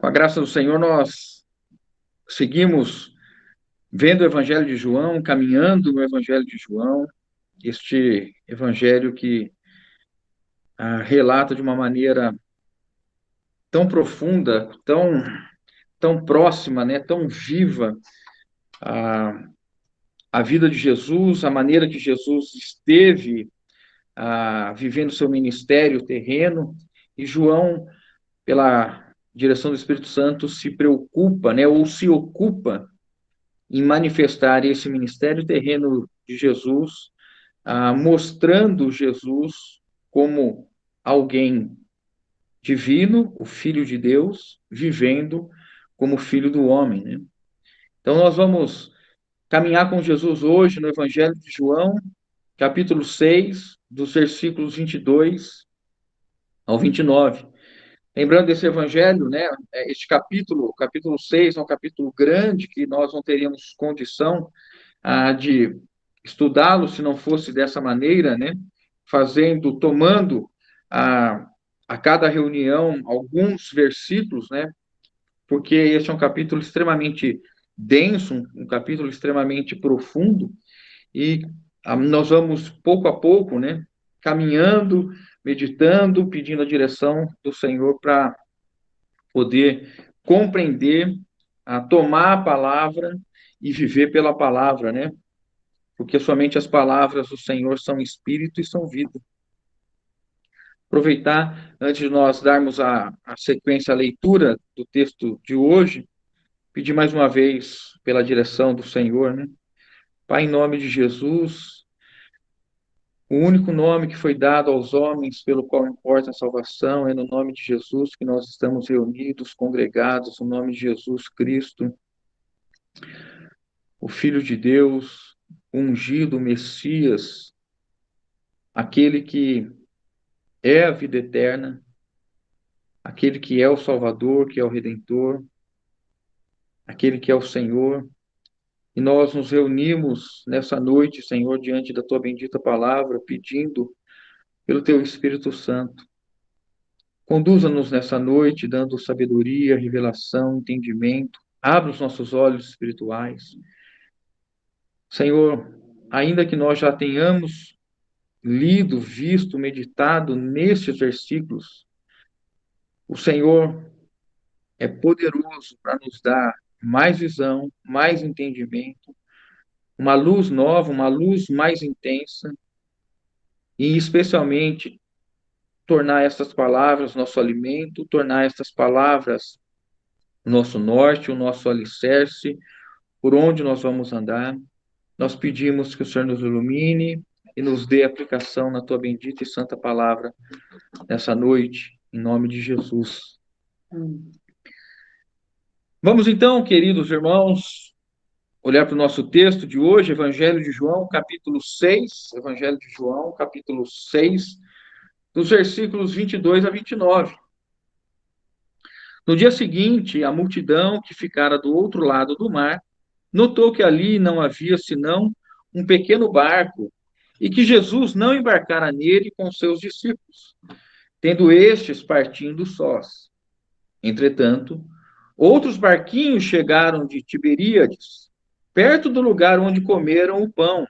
Com a graça do Senhor, nós seguimos vendo o Evangelho de João, caminhando no Evangelho de João, este Evangelho que relata de uma maneira tão profunda, tão próxima, né, tão viva a, a vida de Jesus, a maneira que Jesus esteve vivendo seu ministério terreno, e João, pela direção do Espírito Santo, se preocupa, né, ou se ocupa em manifestar esse ministério terreno de Jesus, mostrando Jesus como alguém divino, o Filho de Deus, vivendo como filho do homem, né? Então, nós vamos caminhar com Jesus hoje no Evangelho de João, capítulo 6, dos versículos 22 ao 29. Lembrando desse evangelho, né, este capítulo 6, é um capítulo grande que nós não teríamos condição de estudá-lo se não fosse dessa maneira, né, tomando a, a cada reunião alguns versículos, né, porque este é um capítulo extremamente denso, um capítulo extremamente profundo, e nós vamos pouco a pouco, né, caminhando, meditando, pedindo a direção do Senhor para poder compreender, tomar a palavra e viver pela palavra, né? Porque somente as palavras do Senhor são espírito e são vida. Aproveitar, antes de nós darmos a sequência, a leitura do texto de hoje, pedir mais uma vez pela direção do Senhor, né? Pai, em nome de Jesus, o único nome que foi dado aos homens pelo qual importa a salvação é no nome de Jesus que nós estamos reunidos, congregados, no nome de Jesus Cristo, o Filho de Deus, o ungido, o Messias, aquele que é a vida eterna, aquele que é o Salvador, que é o Redentor, aquele que é o Senhor. E nós nos reunimos nessa noite, Senhor, diante da tua bendita palavra, pedindo pelo teu Espírito Santo. Conduza-nos nessa noite, dando sabedoria, revelação, entendimento. Abra os nossos olhos espirituais. Senhor, ainda que nós já tenhamos lido, visto, meditado nestes versículos, o Senhor é poderoso para nos dar mais visão, mais entendimento, uma luz nova, uma luz mais intensa, e especialmente tornar estas palavras nosso alimento, tornar estas palavras o nosso norte, o nosso alicerce, por onde nós vamos andar. Nós pedimos que o Senhor nos ilumine e nos dê aplicação na tua bendita e santa palavra nessa noite, em nome de Jesus. Vamos então, queridos irmãos, olhar para o nosso texto de hoje, Evangelho de João, capítulo 6, Evangelho de João, capítulo 6, dos versículos 22 a 29. No dia seguinte, a multidão que ficara do outro lado do mar notou que ali não havia senão um pequeno barco e que Jesus não embarcara nele com seus discípulos, tendo estes partindo sós. Entretanto, outros barquinhos chegaram de Tiberíades, perto do lugar onde comeram o pão,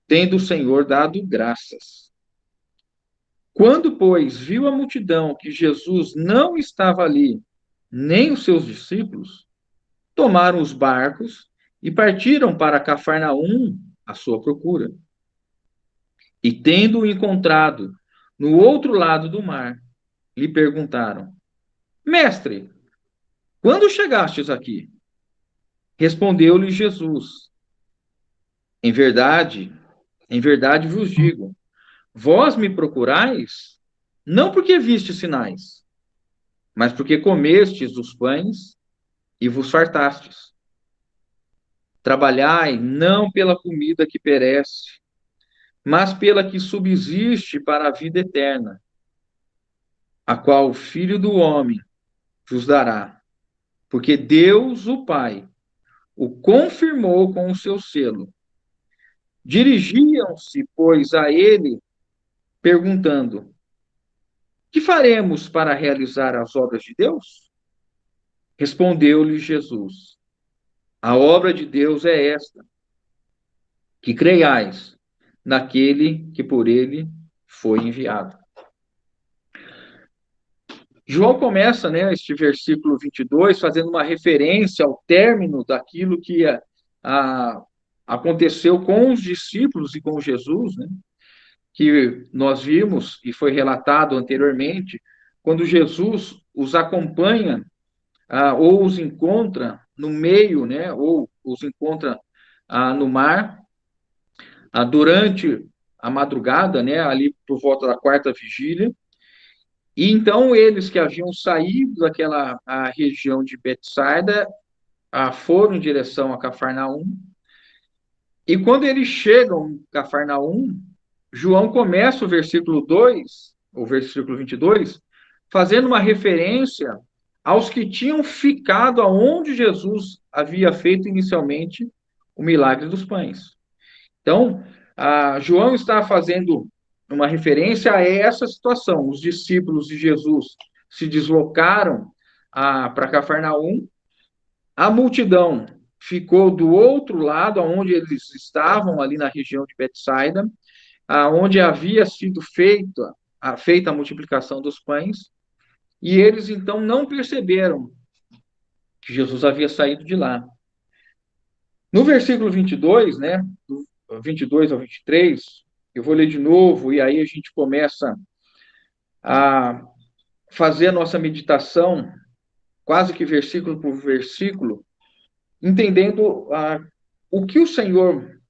tendo o Senhor dado graças. Quando, pois, viu a multidão que Jesus não estava ali, nem os seus discípulos, tomaram os barcos e partiram para Cafarnaum à sua procura. E tendo-o encontrado no outro lado do mar, lhe perguntaram: Mestre, quando chegastes aqui? Respondeu-lhe Jesus: em verdade vos digo, vós me procurais, não porque vistes sinais, mas porque comestes os pães e vos fartastes. Trabalhai não pela comida que perece, mas pela que subsiste para a vida eterna, a qual o Filho do Homem vos dará, porque Deus, o Pai, o confirmou com o seu selo. Dirigiam-se, pois, a ele, perguntando: que faremos para realizar as obras de Deus? Respondeu-lhe Jesus: a obra de Deus é esta, que creiais naquele que por ele foi enviado. João começa, né, este versículo 22, fazendo uma referência ao término daquilo que aconteceu com os discípulos e com Jesus, né, que nós vimos e foi relatado anteriormente, quando Jesus os acompanha ou os encontra no meio, né, ou os encontra no mar, durante a madrugada, né, ali por volta da quarta vigília. E então eles que haviam saído daquela região de Betsaida foram em direção a Cafarnaum. E quando eles chegam em Cafarnaum, João começa o versículo 2, o versículo 22, fazendo uma referência aos que tinham ficado aonde Jesus havia feito inicialmente o milagre dos pães. Então, João está fazendo uma referência a essa situação. Os discípulos de Jesus se deslocaram para Cafarnaum, a multidão ficou do outro lado, onde eles estavam, ali na região de Betsaida, onde havia sido feita a multiplicação dos pães, e eles então não perceberam que Jesus havia saído de lá. No versículo 22, né, do 22 ao 23, eu vou ler de novo, e aí a gente começa a fazer a nossa meditação, quase que versículo por versículo, entendendo o que o Senhor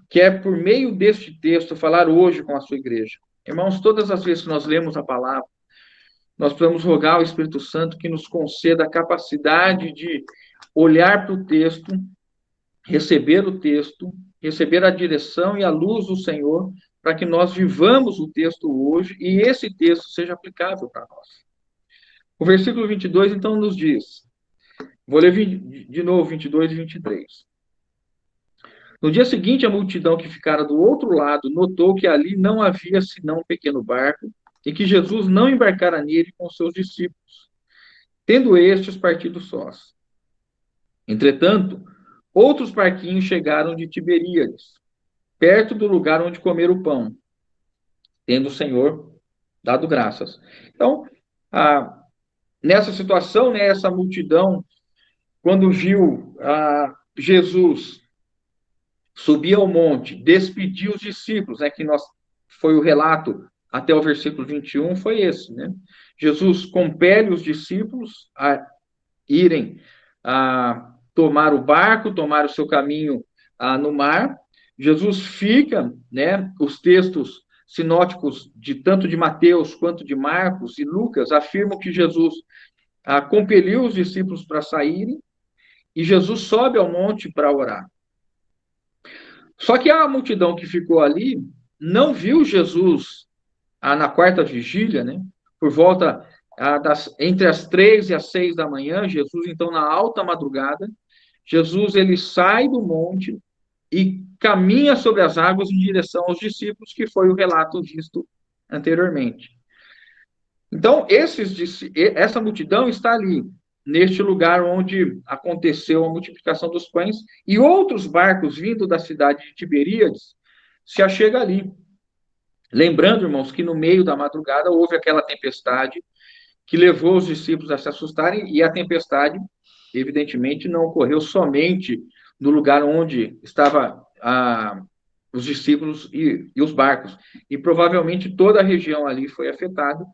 quer, por meio deste texto, falar hoje com a sua igreja. Irmãos, todas as vezes que nós lemos a palavra, nós podemos rogar ao Espírito Santo que nos conceda a capacidade de olhar para o texto, receber a direção e a luz do Senhor, para que nós vivamos o texto hoje e esse texto seja aplicável para nós. O versículo 22, então, nos diz, vou ler de novo 22 e 23. No dia seguinte, a multidão que ficara do outro lado notou que ali não havia senão um pequeno barco e que Jesus não embarcara nele com seus discípulos, tendo estes partido sós. Entretanto, outros barquinhos chegaram de Tiberíades, perto do lugar onde comer o pão, tendo o Senhor dado graças. Então, nessa situação, né, essa multidão, quando viu Jesus subir ao monte, despedir os discípulos, né, foi o relato até o versículo 21, foi esse, né? Jesus compele os discípulos a irem tomar o barco, tomar o seu caminho no mar. Jesus fica, né? Os textos sinóticos tanto de Mateus quanto de Marcos e Lucas afirmam que Jesus compeliu os discípulos para saírem e Jesus sobe ao monte para orar. Só que a multidão que ficou ali não viu Jesus na quarta vigília, né? Por volta entre as 3 e as 6 da manhã, Jesus, então, na alta madrugada, Jesus, ele sai do monte e caminha sobre as águas em direção aos discípulos, que foi o relato visto anteriormente. Então, essa multidão está ali, neste lugar onde aconteceu a multiplicação dos pães, e outros barcos vindo da cidade de Tiberíades se achegam ali. Lembrando, irmãos, que no meio da madrugada houve aquela tempestade que levou os discípulos a se assustarem, e a tempestade, evidentemente, não ocorreu somente no lugar onde estavam os discípulos e os barcos, e provavelmente toda a região ali foi afetada,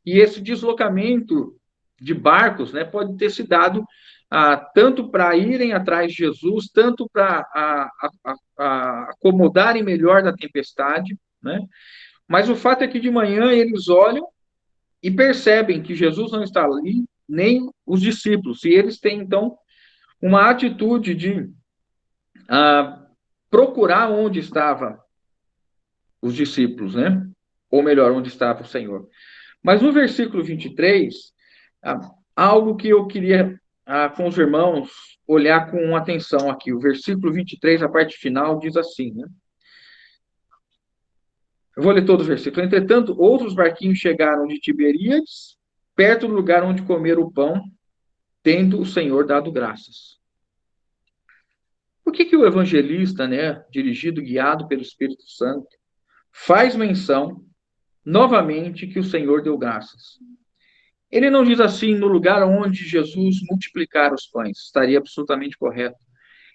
e esse deslocamento de barcos, né, pode ter se dado tanto para irem atrás de Jesus, tanto para acomodarem melhor da tempestade, né? Mas o fato é que de manhã eles olham e percebem que Jesus não está ali, nem os discípulos, e eles têm, então, uma atitude de procurar onde estavam os discípulos, né? Ou melhor, onde estava o Senhor. Mas no versículo 23, algo que eu queria com os irmãos olhar com atenção aqui. O versículo 23, a parte final, diz assim, né? Eu vou ler todo o versículo. Entretanto, outros barquinhos chegaram de Tiberíades, perto do lugar onde comeram o pão, tendo o Senhor dado graças. Por que o evangelista, né, dirigido, guiado pelo Espírito Santo, faz menção novamente que o Senhor deu graças? Ele não diz assim, no lugar onde Jesus multiplicara os pães, estaria absolutamente correto.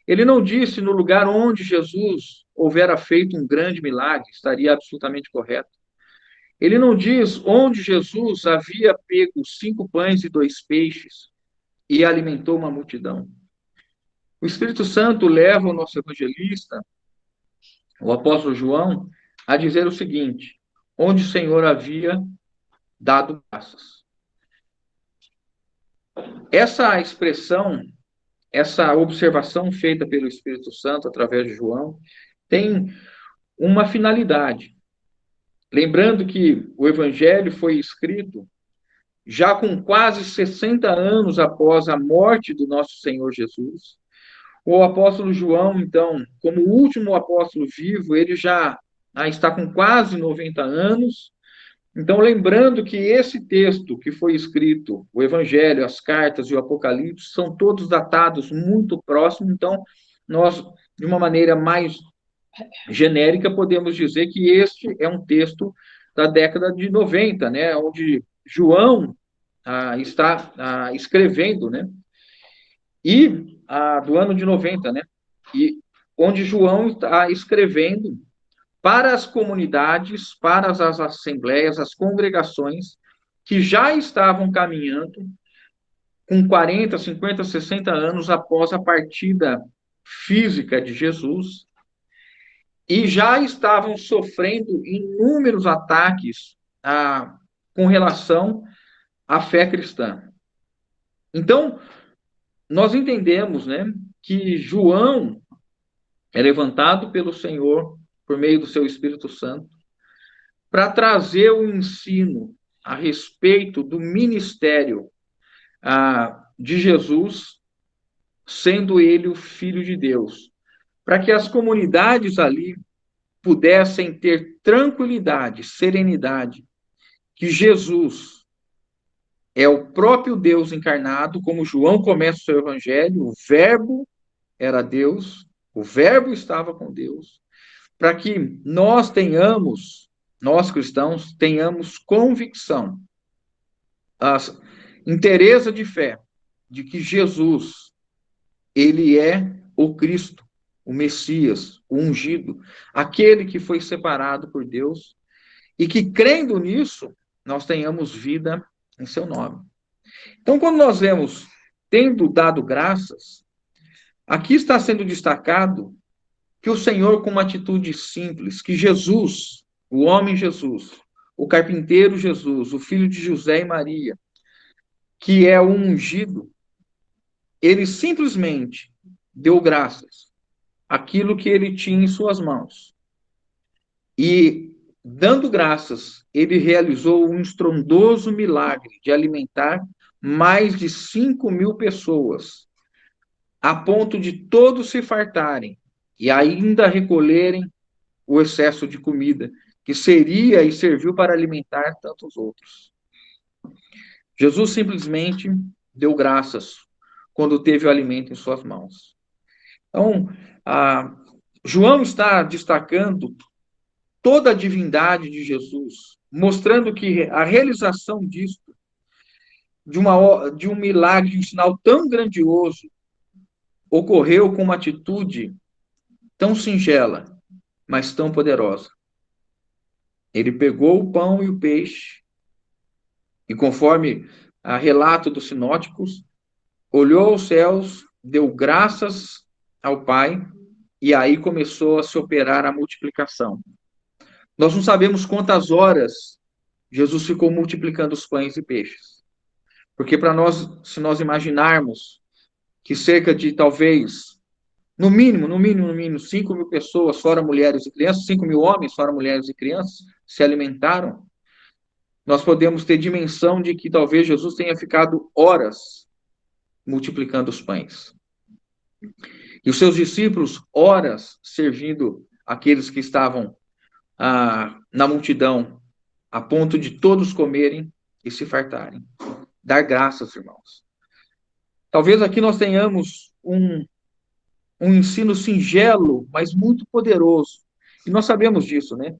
Ele não disse no lugar onde Jesus houvera feito um grande milagre, estaria absolutamente correto. Ele não diz onde Jesus havia pego 5 pães e 2 peixes e alimentou uma multidão. O Espírito Santo leva o nosso evangelista, o apóstolo João, a dizer o seguinte: onde o Senhor havia dado graças. Essa expressão, essa observação feita pelo Espírito Santo através de João, tem uma finalidade. Lembrando que o Evangelho foi escrito já com quase 60 anos após a morte do nosso Senhor Jesus. O apóstolo João, então, como o último apóstolo vivo, ele já está com quase 90 anos. Então, lembrando que esse texto que foi escrito, o Evangelho, as cartas e o Apocalipse, são todos datados muito próximos. Então, nós, de uma maneira mais genérica, podemos dizer que este é um texto da década de 90, né, onde João está escrevendo, né, e do ano de 90, né, e onde João está escrevendo para as comunidades, para as assembleias, as congregações que já estavam caminhando com 40, 50, 60 anos após a partida física de Jesus, e já estavam sofrendo inúmeros ataques com relação à fé cristã. Então, nós entendemos, né, que João é levantado pelo Senhor por meio do seu Espírito Santo para trazer o ensino a respeito do ministério de Jesus, sendo ele o Filho de Deus, para que as comunidades ali pudessem ter tranquilidade, serenidade, que Jesus é o próprio Deus encarnado, como João começa o seu evangelho, o Verbo era Deus, o Verbo estava com Deus, para que nós tenhamos, nós cristãos, tenhamos convicção, a inteireza de fé, de que Jesus, ele é o Cristo, o Messias, o ungido, aquele que foi separado por Deus, e que, crendo nisso, nós tenhamos vida em seu nome. Então, quando nós vemos, tendo dado graças, aqui está sendo destacado que o Senhor, com uma atitude simples, que Jesus, o homem Jesus, o carpinteiro Jesus, o filho de José e Maria, que é o ungido, ele simplesmente deu graças àquilo que ele tinha em suas mãos. E, dando graças, ele realizou um estrondoso milagre de alimentar mais de 5.000 pessoas, a ponto de todos se fartarem e ainda recolherem o excesso de comida, que seria e serviu para alimentar tantos outros. Jesus simplesmente deu graças quando teve o alimento em suas mãos. Então, João está destacando toda a divindade de Jesus, mostrando que a realização disto, de um milagre, de um sinal tão grandioso, ocorreu com uma atitude tão singela, mas tão poderosa. Ele pegou o pão e o peixe, e conforme a relato dos sinóticos, olhou aos céus, deu graças ao Pai, e aí começou a se operar a multiplicação. Nós não sabemos quantas horas Jesus ficou multiplicando os pães e peixes. Porque para nós, se nós imaginarmos que cerca de talvez, no mínimo, 5.000 pessoas, fora mulheres e crianças, 5.000 homens, fora mulheres e crianças, se alimentaram, nós podemos ter dimensão de que talvez Jesus tenha ficado horas multiplicando os pães. E os seus discípulos, horas, servindo aqueles que estavam na multidão, a ponto de todos comerem e se fartarem. Dar graças, irmãos. Talvez aqui nós tenhamos um ensino singelo, mas muito poderoso. E nós sabemos disso, né?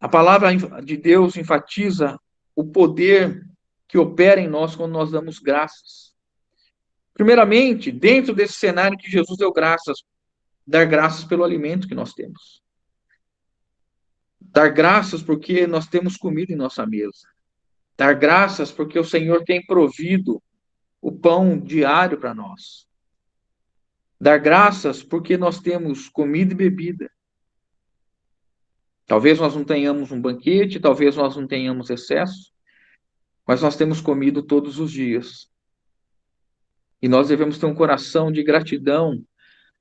A palavra de Deus enfatiza o poder que opera em nós quando nós damos graças. Primeiramente, dentro desse cenário que Jesus deu graças, dar graças pelo alimento que nós temos. Dar graças porque nós temos comida em nossa mesa. Dar graças porque o Senhor tem provido o pão diário para nós. Dar graças porque nós temos comida e bebida. Talvez nós não tenhamos um banquete, talvez nós não tenhamos excesso, mas nós temos comido todos os dias. E nós devemos ter um coração de gratidão,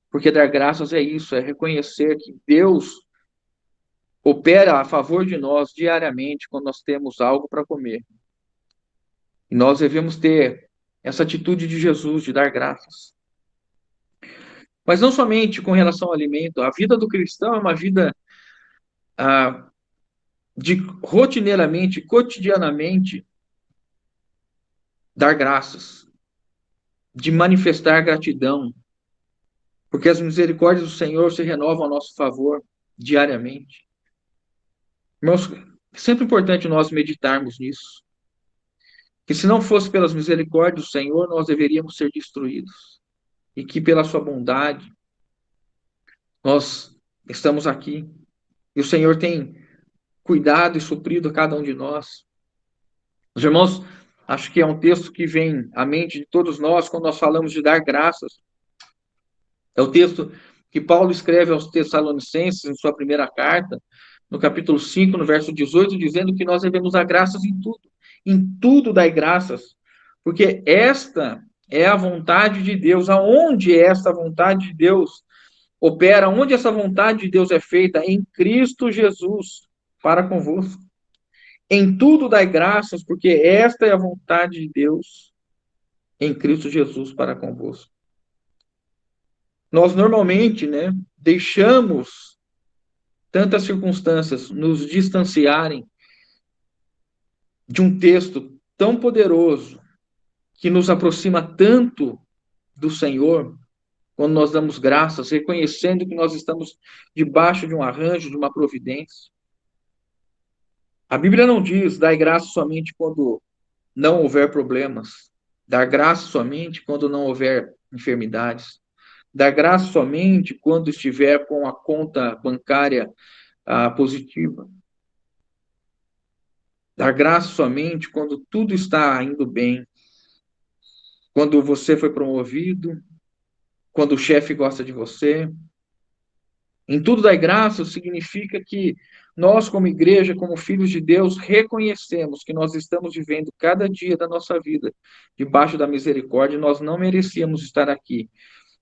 porque dar graças é isso, é reconhecer que Deus opera a favor de nós diariamente quando nós temos algo para comer. E nós devemos ter essa atitude de Jesus, de dar graças. Mas não somente com relação ao alimento, a vida do cristão é uma vida de rotineiramente, cotidianamente, dar graças, de manifestar gratidão, porque as misericórdias do Senhor se renovam a nosso favor diariamente. Irmãos, é sempre importante nós meditarmos nisso, que se não fosse pelas misericórdias do Senhor, nós deveríamos ser destruídos, e que pela sua bondade nós estamos aqui, e o Senhor tem cuidado e suprido a cada um de nós. Os irmãos, acho que é um texto que vem à mente de todos nós quando nós falamos de dar graças. É o texto que Paulo escreve aos Tessalonicenses em sua primeira carta, no capítulo 5, no verso 18, dizendo que nós devemos dar graças em tudo dai graças, porque esta é a vontade de Deus. Aonde é esta vontade de Deus opera, onde essa vontade de Deus é feita? Em Cristo Jesus, para convosco. Em tudo dai graças, porque esta é a vontade de Deus em Cristo Jesus para convosco. Nós normalmente, né, deixamos tantas circunstâncias nos distanciarem de um texto tão poderoso que nos aproxima tanto do Senhor, quando nós damos graças, reconhecendo que nós estamos debaixo de um arranjo, de uma providência. A Bíblia não diz, dai graça somente quando não houver problemas, dar graça somente quando não houver enfermidades, dar graça somente quando estiver com a conta bancária positiva, dar graça somente quando tudo está indo bem, quando você foi promovido, quando o chefe gosta de você. Em tudo dai graça significa que nós, como igreja, como filhos de Deus, reconhecemos que nós estamos vivendo cada dia da nossa vida debaixo da misericórdia, nós não merecíamos estar aqui.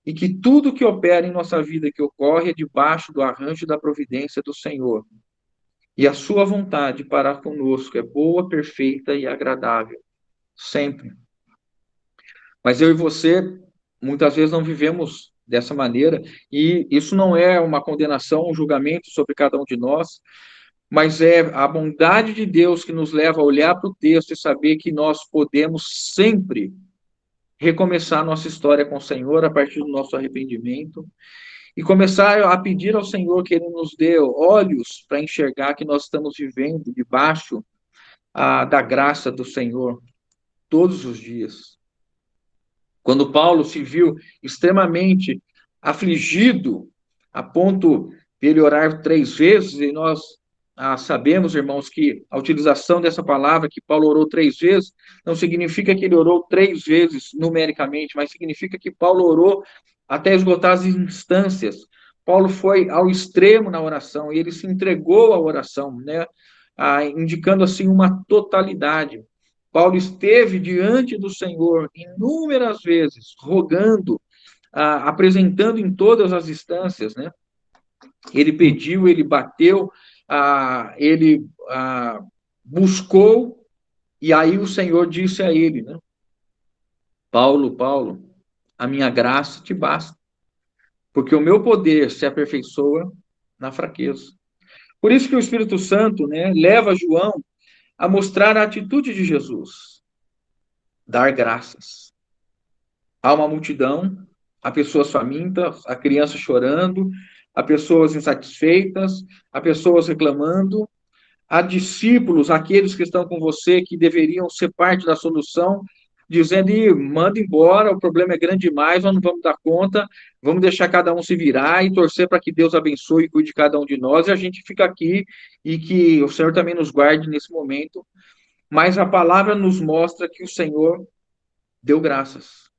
E que tudo que opera em nossa vida, que ocorre, é debaixo do arranjo da providência do Senhor. E a sua vontade para conosco é boa, perfeita e agradável. Sempre. Mas eu e você, muitas vezes, não vivemos dessa maneira, e isso não é uma condenação, um julgamento sobre cada um de nós, mas é a bondade de Deus que nos leva a olhar para o texto e saber que nós podemos sempre recomeçar nossa história com o Senhor a partir do nosso arrependimento e começar a pedir ao Senhor que Ele nos dê olhos para enxergar que nós estamos vivendo debaixo da graça do Senhor todos os dias. Quando Paulo se viu extremamente afligido, a ponto de ele orar 3 vezes, e nós sabemos, irmãos, que a utilização dessa palavra, que Paulo orou 3 vezes, não significa que ele orou 3 vezes numericamente, mas significa que Paulo orou até esgotar as instâncias. Paulo foi ao extremo na oração, e ele se entregou à oração, né? Indicando assim uma totalidade. Paulo esteve diante do Senhor inúmeras vezes, rogando, apresentando em todas as instâncias, né? Ele pediu, ele bateu, ele buscou, e aí o Senhor disse a ele, né? Paulo, Paulo, a minha graça te basta, porque o meu poder se aperfeiçoa na fraqueza. Por isso que o Espírito Santo, né, leva João a mostrar a atitude de Jesus, dar graças. Há uma multidão, há pessoas famintas, há crianças chorando, há pessoas insatisfeitas, há pessoas reclamando, há discípulos, aqueles que estão com você, que deveriam ser parte da solução, dizendo: manda embora, o problema é grande demais, nós não vamos dar conta, vamos deixar cada um se virar e torcer para que Deus abençoe e cuide de cada um de nós, e a gente fica aqui, e que o Senhor também nos guarde nesse momento. Mas a palavra nos mostra que o Senhor deu graças.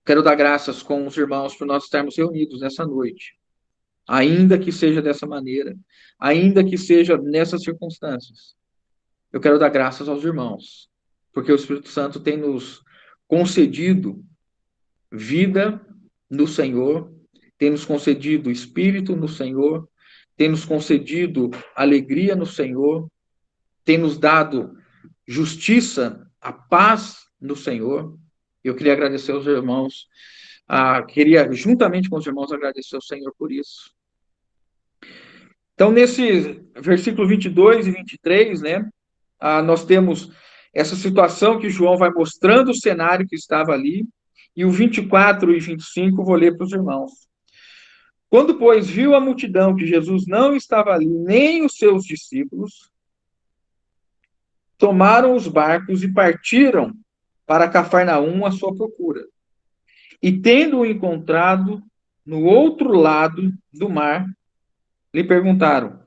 Quero dar graças com os irmãos por nós estarmos reunidos nessa noite, ainda que seja dessa maneira, ainda que seja nessas circunstâncias. Eu quero dar graças aos irmãos, porque o Espírito Santo tem nos concedido vida no Senhor, tem nos concedido espírito no Senhor, tem nos concedido alegria no Senhor, tem nos dado justiça, a paz no Senhor. Eu queria agradecer aos irmãos, queria, juntamente com os irmãos, agradecer ao Senhor por isso. Então, nesse versículo 22 e 23, né, nós temos essa situação que João vai mostrando o cenário que estava ali, e o 24 e 25 vou ler para os irmãos. Quando, pois, viu a multidão que Jesus não estava ali, nem os seus discípulos, tomaram os barcos e partiram para Cafarnaum à sua procura. E tendo-o encontrado no outro lado do mar, lhe perguntaram: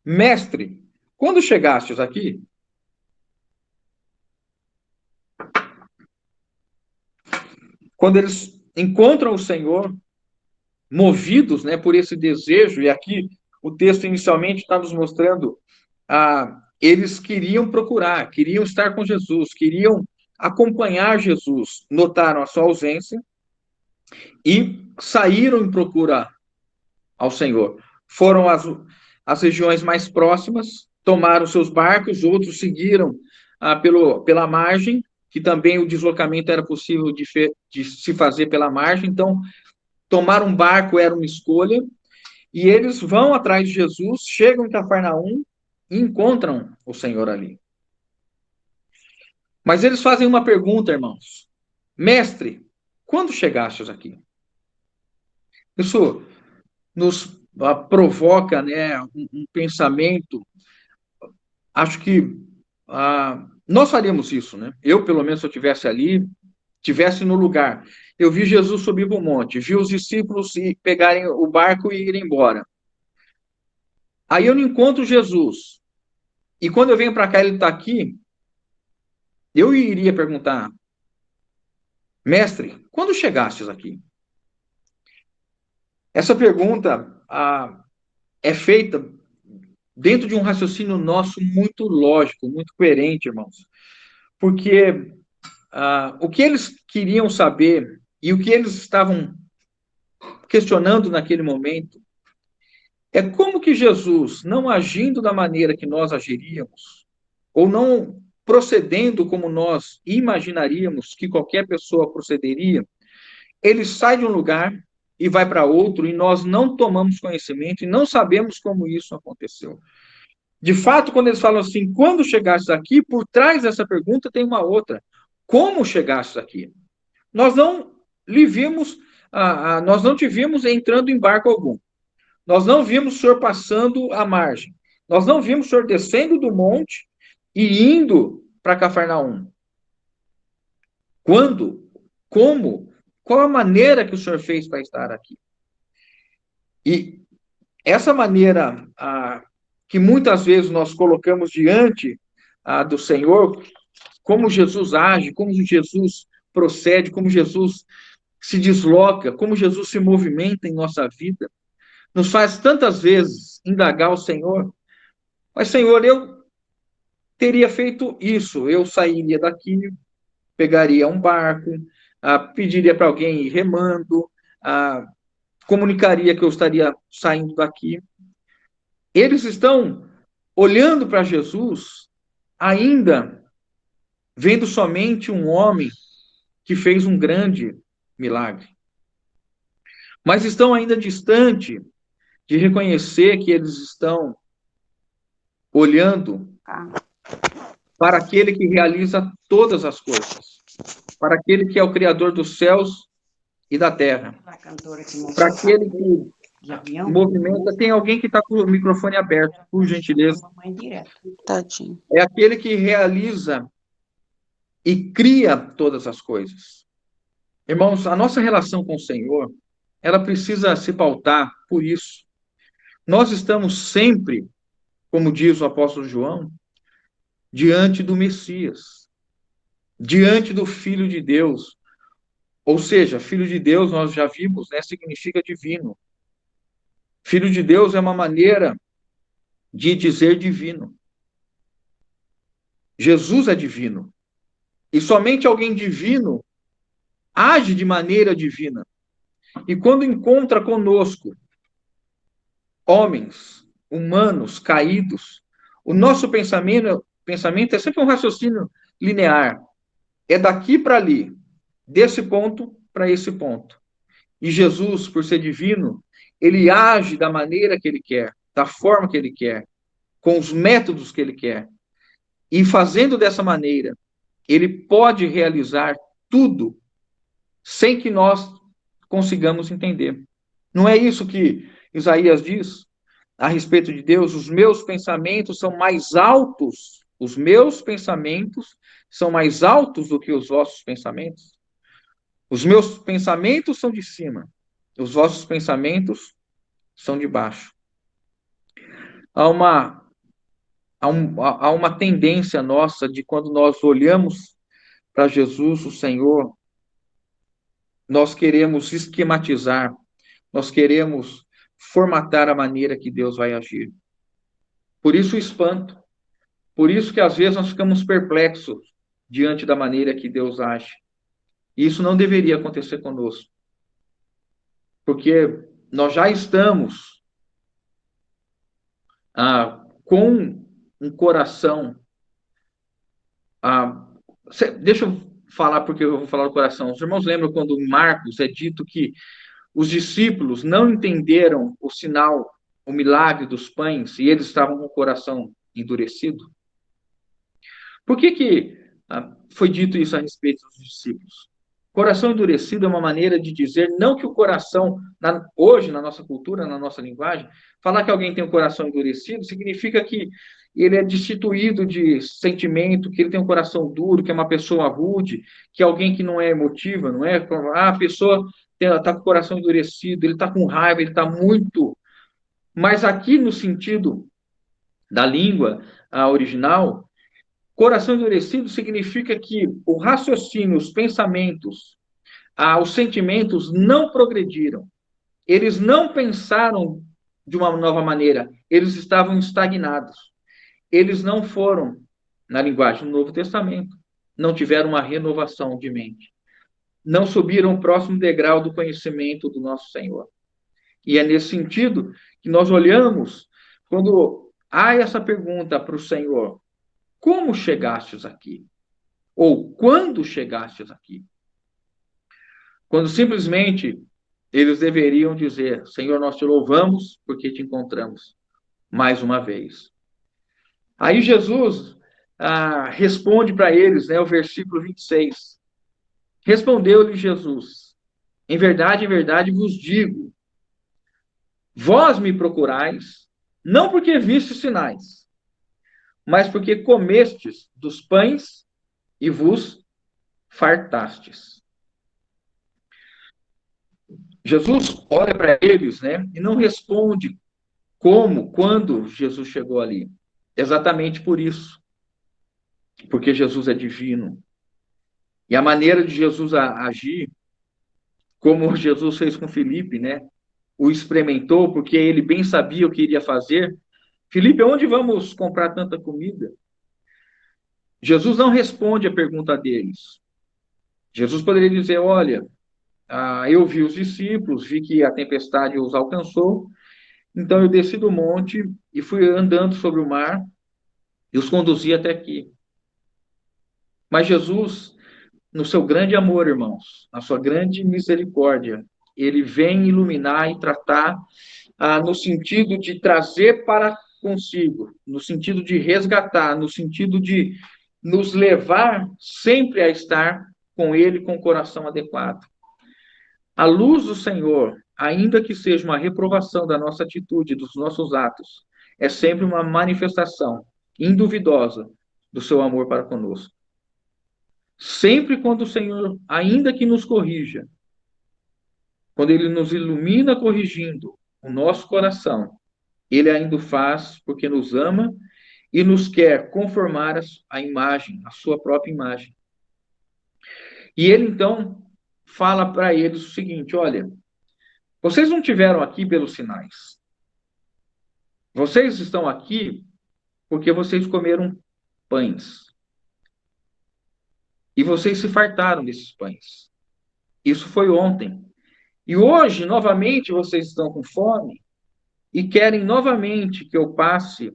Mestre, quando chegastes aqui? Quando eles encontram o Senhor, movidos, né, por esse desejo, e aqui o texto inicialmente está nos mostrando, eles queriam procurar, queriam estar com Jesus, queriam acompanhar Jesus, notaram a sua ausência e saíram em procura ao Senhor. Foram às regiões mais próximas, tomaram seus barcos, outros seguiram pela margem, que também o deslocamento era possível de se fazer pela margem, então tomar um barco era uma escolha, e eles vão atrás de Jesus, chegam em Cafarnaum e encontram o Senhor ali. Mas eles fazem uma pergunta, irmãos: Mestre, quando chegastes aqui? Isso nos provoca, né, um pensamento. Acho que nós faríamos isso, né? Eu, pelo menos, se eu estivesse ali, estivesse no lugar, eu vi Jesus subir para o monte, vi os discípulos pegarem o barco e irem embora. Aí eu não encontro Jesus. E quando eu venho para cá, ele está aqui, eu iria perguntar: Mestre, quando chegastes aqui? Essa pergunta é feita dentro de um raciocínio nosso muito lógico, muito coerente, irmãos. Porque o que eles queriam saber e o que eles estavam questionando naquele momento é como que Jesus, não agindo da maneira que nós agiríamos, ou não procedendo como nós imaginaríamos que qualquer pessoa procederia, ele sai de um lugar e vai para outro, e nós não tomamos conhecimento e não sabemos como isso aconteceu. De fato, quando eles falam assim, quando chegastes aqui, por trás dessa pergunta tem uma outra: como chegastes aqui? Nós não lhe vimos, nós não te vimos entrando em barco algum. Nós não vimos o senhor passando a margem. Nós não vimos o senhor descendo do monte e indo para Cafarnaum. Quando? Como? Qual a maneira que o senhor fez para estar aqui? E essa maneira que muitas vezes nós colocamos diante do Senhor, como Jesus age, como Jesus procede, como Jesus se desloca, como Jesus se movimenta em nossa vida, nos faz tantas vezes indagar o Senhor: mas Senhor, eu teria feito isso, eu sairia daqui, pegaria um barco, pediria para alguém ir remando, comunicaria que eu estaria saindo daqui. Eles estão olhando para Jesus, ainda vendo somente um homem que fez um grande milagre. Mas estão ainda distante de reconhecer que eles estão olhando para aquele que realiza todas as coisas, para aquele que é o Criador dos céus e da terra, para aquele que movimenta. Tem alguém que está com o microfone aberto, por gentileza. Tadinho. É aquele que realiza e cria todas as coisas. Irmãos, a nossa relação com o Senhor, ela precisa se pautar por isso. Nós estamos sempre, como diz o apóstolo João, diante do Messias, diante do Filho de Deus. Ou seja, Filho de Deus, nós já vimos, né, significa divino. Filho de Deus é uma maneira de dizer divino. Jesus é divino. E somente alguém divino age de maneira divina. E quando encontra conosco homens, humanos, caídos, o nosso pensamento é sempre um raciocínio linear. É daqui para ali, desse ponto para esse ponto. E Jesus, por ser divino, ele age da maneira que ele quer, da forma que ele quer, com os métodos que ele quer. E fazendo dessa maneira, ele pode realizar tudo sem que nós consigamos entender. Não é isso que Isaías diz a respeito de Deus? Os meus pensamentos são mais altos, os meus pensamentos são mais altos do que os vossos pensamentos. Os meus pensamentos são de cima, os vossos pensamentos são de baixo. Há uma tendência nossa de quando nós olhamos para Jesus, o Senhor, nós queremos esquematizar, nós queremos formatar a maneira que Deus vai agir. Por isso o espanto, por isso que às vezes nós ficamos perplexos diante da maneira que Deus age. E isso não deveria acontecer conosco, porque nós já estamos com um coração. Deixa eu falar porque eu vou falar do coração. Os irmãos lembram quando em Marcos é dito que os discípulos não entenderam o sinal, o milagre dos pães, e eles estavam com o coração endurecido? Por que foi dito isso a respeito dos discípulos? Coração endurecido é uma maneira de dizer, não que o coração, hoje, na nossa cultura, na nossa linguagem, falar que alguém tem um coração endurecido significa que ele é destituído de sentimento, que ele tem um coração duro, que é uma pessoa rude, que é alguém que não é emotiva, não é? A pessoa está com o coração endurecido, ele está com raiva, ele está muito. Mas aqui, no sentido da língua original, coração endurecido significa que o raciocínio, os pensamentos, os sentimentos não progrediram. Eles não pensaram de uma nova maneira. Eles estavam estagnados. Eles não foram, na linguagem do Novo Testamento, não tiveram uma renovação de mente. Não subiram o próximo degrau do conhecimento do nosso Senhor. E é nesse sentido que nós olhamos, quando há essa pergunta para o Senhor, como chegastes aqui? Ou quando chegastes aqui? Quando simplesmente eles deveriam dizer, Senhor, nós te louvamos porque te encontramos mais uma vez. Aí Jesus responde para eles, né, o versículo 26. Respondeu-lhe Jesus, em verdade vos digo, vós me procurais, não porque vistes sinais, mas porque comestes dos pães e vos fartastes. Jesus olha para eles, né, e não responde como, quando Jesus chegou ali. Exatamente por isso. Porque Jesus é divino. E a maneira de Jesus agir, como Jesus fez com Filipe, né? O experimentou, porque ele bem sabia o que iria fazer. Filipe, onde vamos comprar tanta comida? Jesus não responde a pergunta deles. Jesus poderia dizer, olha, eu vi os discípulos, vi que a tempestade os alcançou, então eu desci do monte e fui andando sobre o mar e os conduzi até aqui. Mas Jesus, no seu grande amor, irmãos, na sua grande misericórdia, ele vem iluminar e tratar no sentido de trazer para consigo, no sentido de resgatar, no sentido de nos levar sempre a estar com Ele com o coração adequado. A luz do Senhor, ainda que seja uma reprovação da nossa atitude, dos nossos atos, é sempre uma manifestação induvidosa do seu amor para conosco. Sempre quando o Senhor, ainda que nos corrija, quando Ele nos ilumina corrigindo o nosso coração, Ele ainda o faz porque nos ama e nos quer conformar a imagem, a sua própria imagem. E Ele, então, fala para eles o seguinte: olha, vocês não tiveram aqui pelos sinais. Vocês estão aqui porque vocês comeram pães. E vocês se fartaram desses pães. Isso foi ontem. E hoje, novamente, vocês estão com fome e querem novamente que eu passe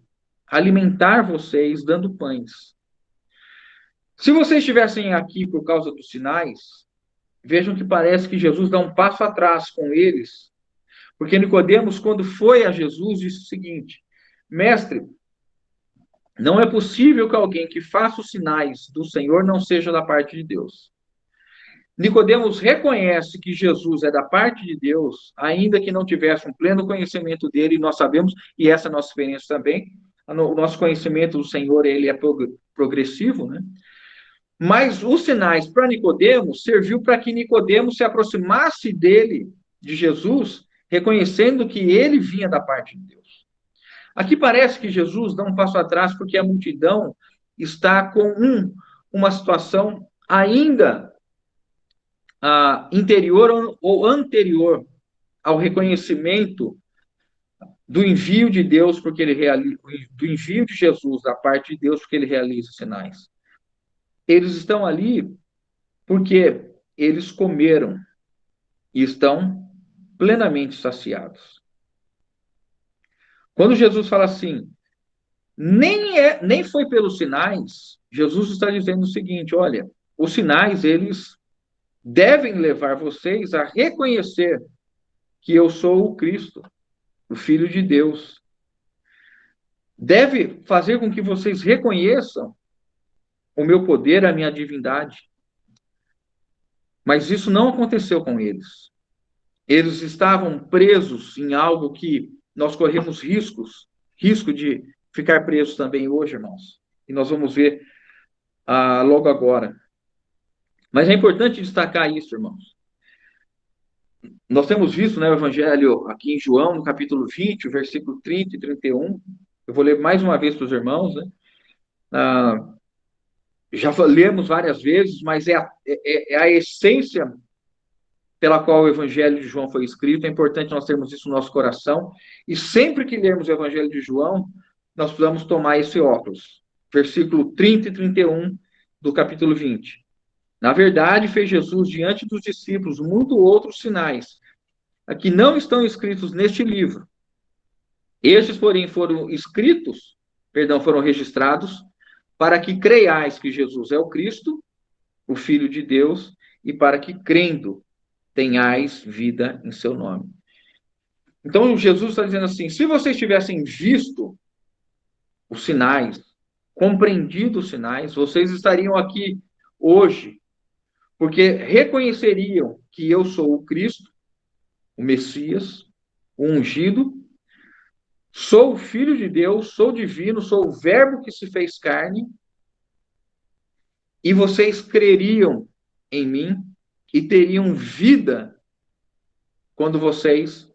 a alimentar vocês dando pães. Se vocês estivessem aqui por causa dos sinais, vejam que parece que Jesus dá um passo atrás com eles, porque Nicodemos, quando foi a Jesus, disse o seguinte: Mestre, não é possível que alguém que faça os sinais do Senhor não seja da parte de Deus. Nicodemos reconhece que Jesus é da parte de Deus, ainda que não tivesse um pleno conhecimento dele, e nós sabemos, e essa é a nossa experiência também, o nosso conhecimento do Senhor, ele é progressivo, né? Mas os sinais para Nicodemos serviu para que Nicodemos se aproximasse dele, de Jesus, reconhecendo que ele vinha da parte de Deus. Aqui parece que Jesus dá um passo atrás porque a multidão está com uma situação ainda interior ou anterior ao reconhecimento do envio de Deus, porque ele realiza, do envio de Jesus da parte de Deus, porque ele realiza sinais. Eles estão ali porque eles comeram e estão plenamente saciados. Quando Jesus fala assim, nem foi pelos sinais, Jesus está dizendo o seguinte: olha, os sinais, eles devem levar vocês a reconhecer que eu sou o Cristo, o Filho de Deus. Deve fazer com que vocês reconheçam o meu poder, a minha divindade. Mas isso não aconteceu com eles. Eles estavam presos em algo que nós corremos risco de ficar presos também hoje, irmãos. E nós vamos ver logo agora. Mas é importante destacar isso, irmãos. Nós temos visto, né, o Evangelho aqui em João, no capítulo 20, o versículo 30 e 31. Eu vou ler mais uma vez para os irmãos, né? Já lemos várias vezes, mas é a essência pela qual o Evangelho de João foi escrito. É importante nós termos isso no nosso coração. E sempre que lermos o Evangelho de João, nós precisamos tomar esse óculos. Versículo 30 e 31 do capítulo 20. Na verdade, fez Jesus diante dos discípulos muitos outros sinais, que não estão escritos neste livro. Estes, porém, foram registrados para que creiais que Jesus é o Cristo, o Filho de Deus, e para que, crendo, tenhais vida em seu nome. Então, Jesus está dizendo assim: se vocês tivessem visto os sinais, compreendido os sinais, vocês estariam aqui hoje, porque reconheceriam que eu sou o Cristo, o Messias, o ungido, sou o Filho de Deus, sou divino, sou o Verbo que se fez carne, e vocês creriam em mim e teriam vida quando vocês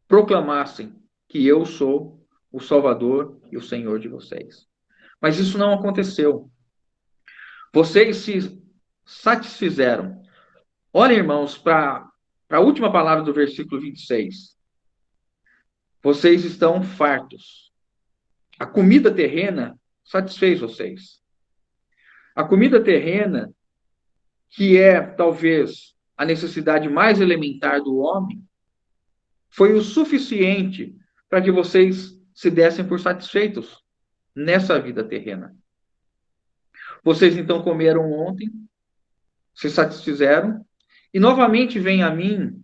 proclamassem que eu sou o Salvador e o Senhor de vocês. Mas isso não aconteceu. Vocês se satisfizeram. Olhem, irmãos, para a última palavra do versículo 26. Vocês estão fartos. A comida terrena satisfez vocês. A comida terrena, que é talvez a necessidade mais elementar do homem, foi o suficiente para que vocês se dessem por satisfeitos nessa vida terrena. Vocês então comeram ontem, se satisfizeram, e novamente vêm a mim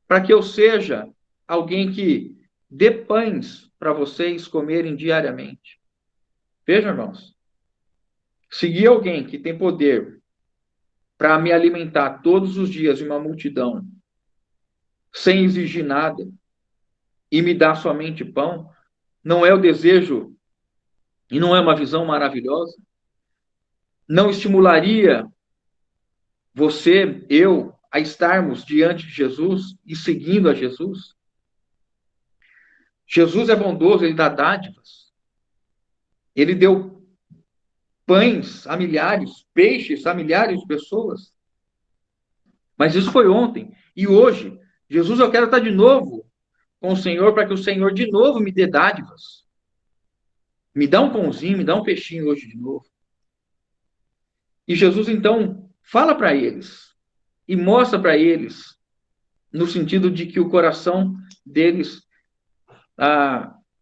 para que eu seja alguém que dê pães para vocês comerem diariamente. Vejam, irmãos, seguir alguém que tem poder para me alimentar todos os dias de uma multidão, sem exigir nada, e me dar somente pão, não é o desejo e não é uma visão maravilhosa? Não estimularia você, eu, a estarmos diante de Jesus e seguindo a Jesus? Jesus é bondoso, ele dá dádivas. Ele deu pães a milhares, peixes a milhares de pessoas. Mas isso foi ontem. E hoje, Jesus, eu quero estar de novo com o Senhor para que o Senhor de novo me dê dádivas. Me dá um pãozinho, me dá um peixinho hoje de novo. E Jesus, então, fala para eles e mostra para eles, no sentido de que o coração deles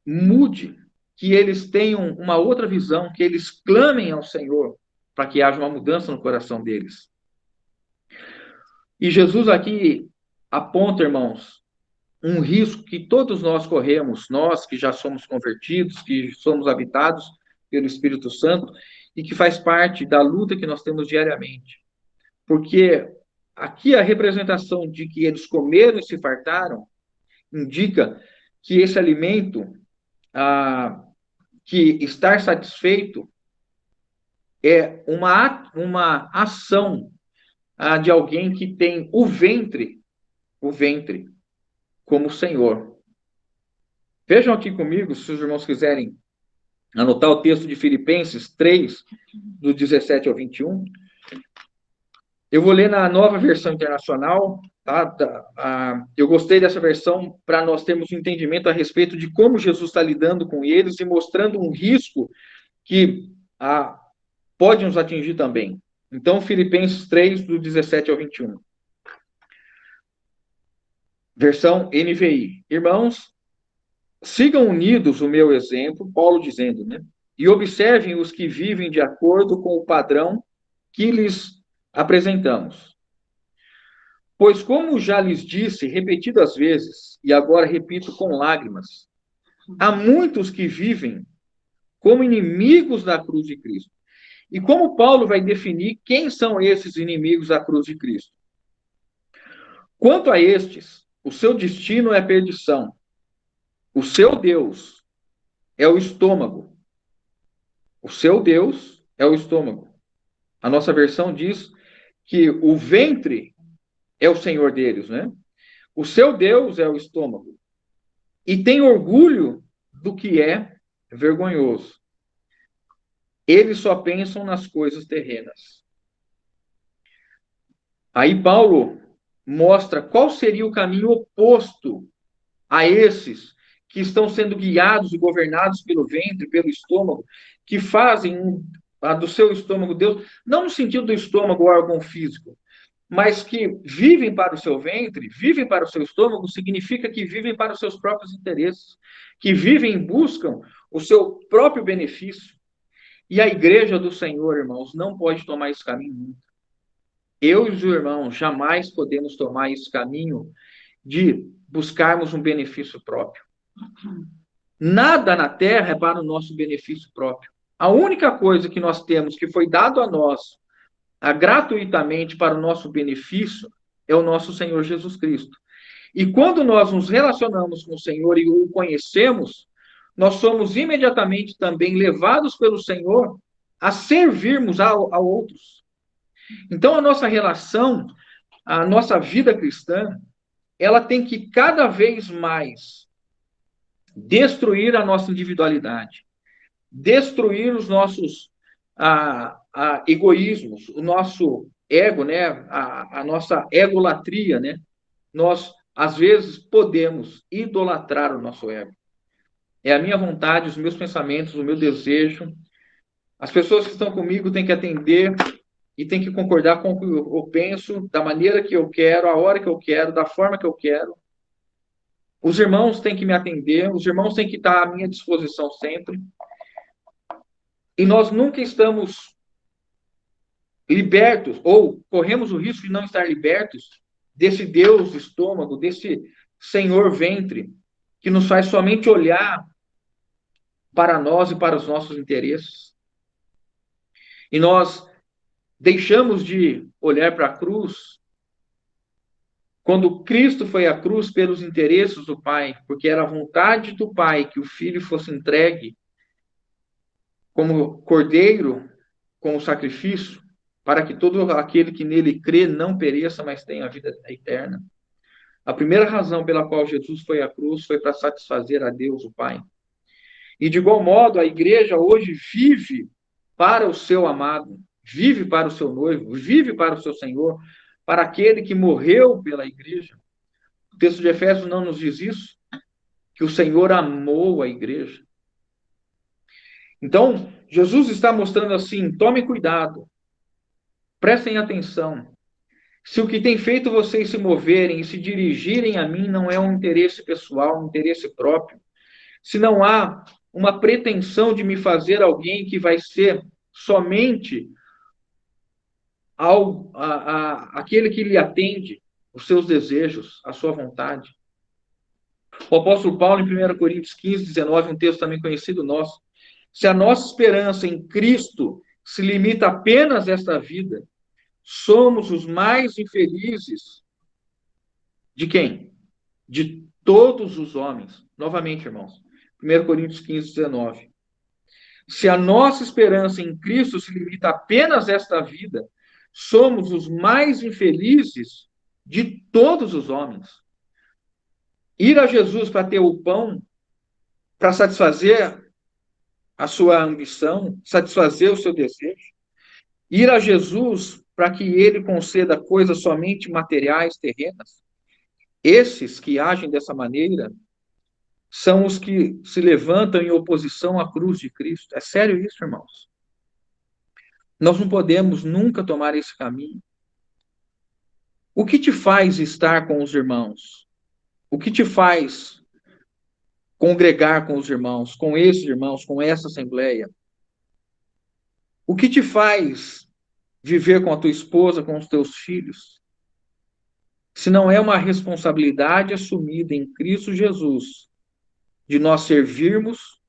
mude, que eles tenham uma outra visão, que eles clamem ao Senhor para que haja uma mudança no coração deles. E Jesus aqui aponta, irmãos, um risco que todos nós corremos, nós que já somos convertidos, que somos habitados pelo Espírito Santo e que faz parte da luta que nós temos diariamente. Porque aqui a representação de que eles comeram e se fartaram indica que esse alimento, que estar satisfeito, é uma ação de alguém que tem o ventre como Senhor. Vejam aqui comigo, se os irmãos quiserem anotar o texto de Filipenses 3, do 17 ao 21. Eu vou ler na Nova Versão Internacional. Eu gostei dessa versão para nós termos um entendimento a respeito de como Jesus está lidando com eles e mostrando um risco que pode nos atingir também. Então, Filipenses 3, do 17 ao 21. Versão NVI. Irmãos, sigam unidos o meu exemplo, Paulo dizendo, né? E observem os que vivem de acordo com o padrão que lhes apresentamos. Pois, como já lhes disse repetidas vezes, e agora repito com lágrimas, há muitos que vivem como inimigos da cruz de Cristo. E como Paulo vai definir quem são esses inimigos da cruz de Cristo? Quanto a estes, o seu destino é perdição. O seu Deus é o estômago. O seu Deus é o estômago. A nossa versão diz que o ventre é o Senhor deles, né? O seu Deus é o estômago. E tem orgulho do que é vergonhoso. Eles só pensam nas coisas terrenas. Aí Paulo mostra qual seria o caminho oposto a esses que estão sendo guiados e governados pelo ventre, pelo estômago, que fazem do seu estômago Deus, não no sentido do estômago órgão físico, mas que vivem para o seu ventre, vivem para o seu estômago, significa que vivem para os seus próprios interesses, que vivem e buscam o seu próprio benefício. E a igreja do Senhor, irmãos, não pode tomar esse caminho nunca. Eu e os irmãos jamais podemos tomar esse caminho de buscarmos um benefício próprio. Nada na terra é para o nosso benefício próprio. A única coisa que nós temos que foi dado a nós gratuitamente para o nosso benefício é o nosso Senhor Jesus Cristo. E quando nós nos relacionamos com o Senhor e o conhecemos, nós somos imediatamente também levados pelo Senhor a servirmos a outros. Então, a nossa relação, a nossa vida cristã, ela tem que cada vez mais destruir a nossa individualidade, destruir os nossos egoísmos, o nosso ego, né? A nossa egolatria, né? Nós, às vezes, podemos idolatrar o nosso ego. É a minha vontade, os meus pensamentos, o meu desejo. As pessoas que estão comigo têm que atender e têm que concordar com o que eu penso, da maneira que eu quero, a hora que eu quero, da forma que eu quero. Os irmãos têm que me atender, os irmãos têm que estar à minha disposição sempre. E nós nunca estamos libertos, ou corremos o risco de não estar libertos desse Deus estômago, desse Senhor ventre, que nos faz somente olhar para nós e para os nossos interesses. E nós deixamos de olhar para a cruz quando Cristo foi à cruz pelos interesses do Pai, porque era a vontade do Pai que o Filho fosse entregue como cordeiro, como sacrifício, para que todo aquele que nele crê não pereça, mas tenha a vida eterna. A primeira razão pela qual Jesus foi à cruz foi para satisfazer a Deus, o Pai. E de igual modo, a igreja hoje vive para o seu amado, vive para o seu noivo, vive para o seu Senhor, para aquele que morreu pela igreja. O texto de Efésios não nos diz isso, que o Senhor amou a igreja. Então, Jesus está mostrando assim: tome cuidado, prestem atenção. Se o que tem feito vocês se moverem e se dirigirem a mim não é um interesse pessoal, um interesse próprio, se não há uma pretensão de me fazer alguém que vai ser somente aquele que lhe atende os seus desejos, a sua vontade. O apóstolo Paulo, em 1 Coríntios 15, 19, um texto também conhecido nosso: se a nossa esperança em Cristo se limita apenas a esta vida, somos os mais infelizes de quem? De todos os homens. Novamente, irmãos. 1 Coríntios 15, 19. Se a nossa esperança em Cristo se limita apenas a esta vida, somos os mais infelizes de todos os homens. Ir a Jesus para ter o pão, para satisfazer a sua ambição, satisfazer o seu desejo. Ir a Jesus para que ele conceda coisas somente materiais, terrenas. Esses que agem dessa maneira são os que se levantam em oposição à cruz de Cristo. É sério isso, irmãos? Nós não podemos nunca tomar esse caminho. O que te faz estar com os irmãos? O que te faz congregar com os irmãos, com esses irmãos, com essa assembleia? O que te faz viver com a tua esposa, com os teus filhos? Se não é uma responsabilidade assumida em Cristo Jesus, de nós servirmos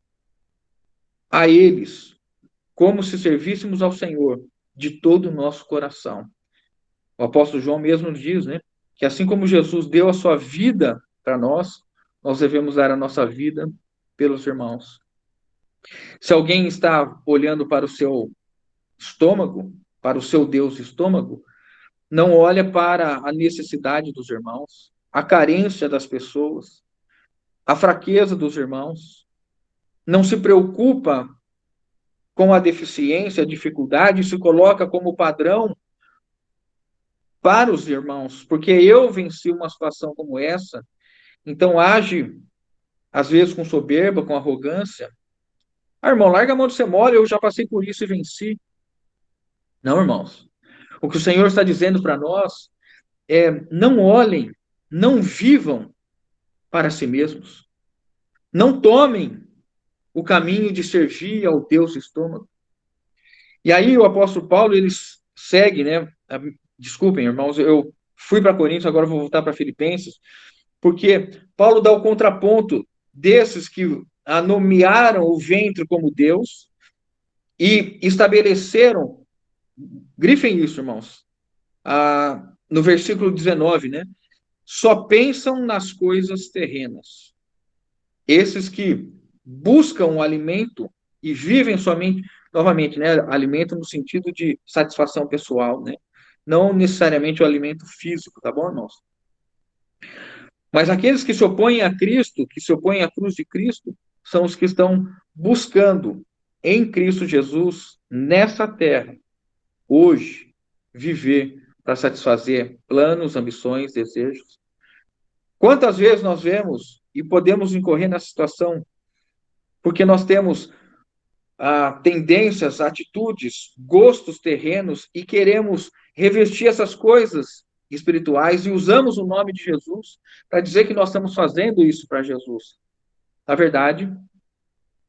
a eles como se servíssemos ao Senhor de todo o nosso coração. O apóstolo João mesmo diz, né, que assim como Jesus deu a sua vida para nós, nós devemos dar a nossa vida pelos irmãos. Se alguém está olhando para o seu estômago, para o seu Deus estômago, não olha para a necessidade dos irmãos, a carência das pessoas, a fraqueza dos irmãos, não se preocupa com a deficiência, a dificuldade, se coloca como padrão para os irmãos, porque eu venci uma situação como essa, então age, às vezes, com soberba, com arrogância. Ah, irmão, larga a mão de ser mole, eu já passei por isso e venci. Não, irmãos. O que o Senhor está dizendo para nós é: não olhem, não vivam para si mesmos. Não tomem o caminho de servir ao Deus estômago. E aí o apóstolo Paulo, ele segue, né? Desculpem, irmãos, eu fui para Coríntios, agora vou voltar para Filipenses, porque Paulo dá o contraponto desses que nomearam o ventre como Deus e estabeleceram, grifem isso, irmãos, no versículo 19, né? Só pensam nas coisas terrenas. Esses que buscam o alimento e vivem somente, novamente, né? Alimento no sentido de satisfação pessoal, né? Não necessariamente o alimento físico, tá bom, irmãos? Mas aqueles que se opõem a Cristo, que se opõem à cruz de Cristo, são os que estão buscando em Cristo Jesus, nessa terra, hoje, viver para satisfazer planos, ambições, desejos. Quantas vezes nós vemos e podemos incorrer nessa situação porque nós temos tendências, atitudes, gostos terrenos e queremos revestir essas coisas espirituais e usamos o nome de Jesus para dizer que nós estamos fazendo isso para Jesus. Na verdade,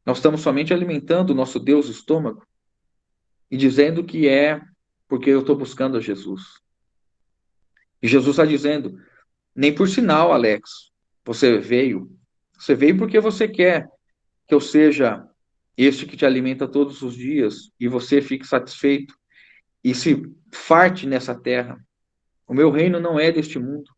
nós estamos somente alimentando o nosso Deus estômago e dizendo que é porque eu estou buscando a Jesus. E Jesus está dizendo: nem por sinal, Alex, você veio Você veio porque você quer que eu seja este que te alimenta todos os dias e você fique satisfeito e se farte nessa terra. O meu reino não é deste mundo.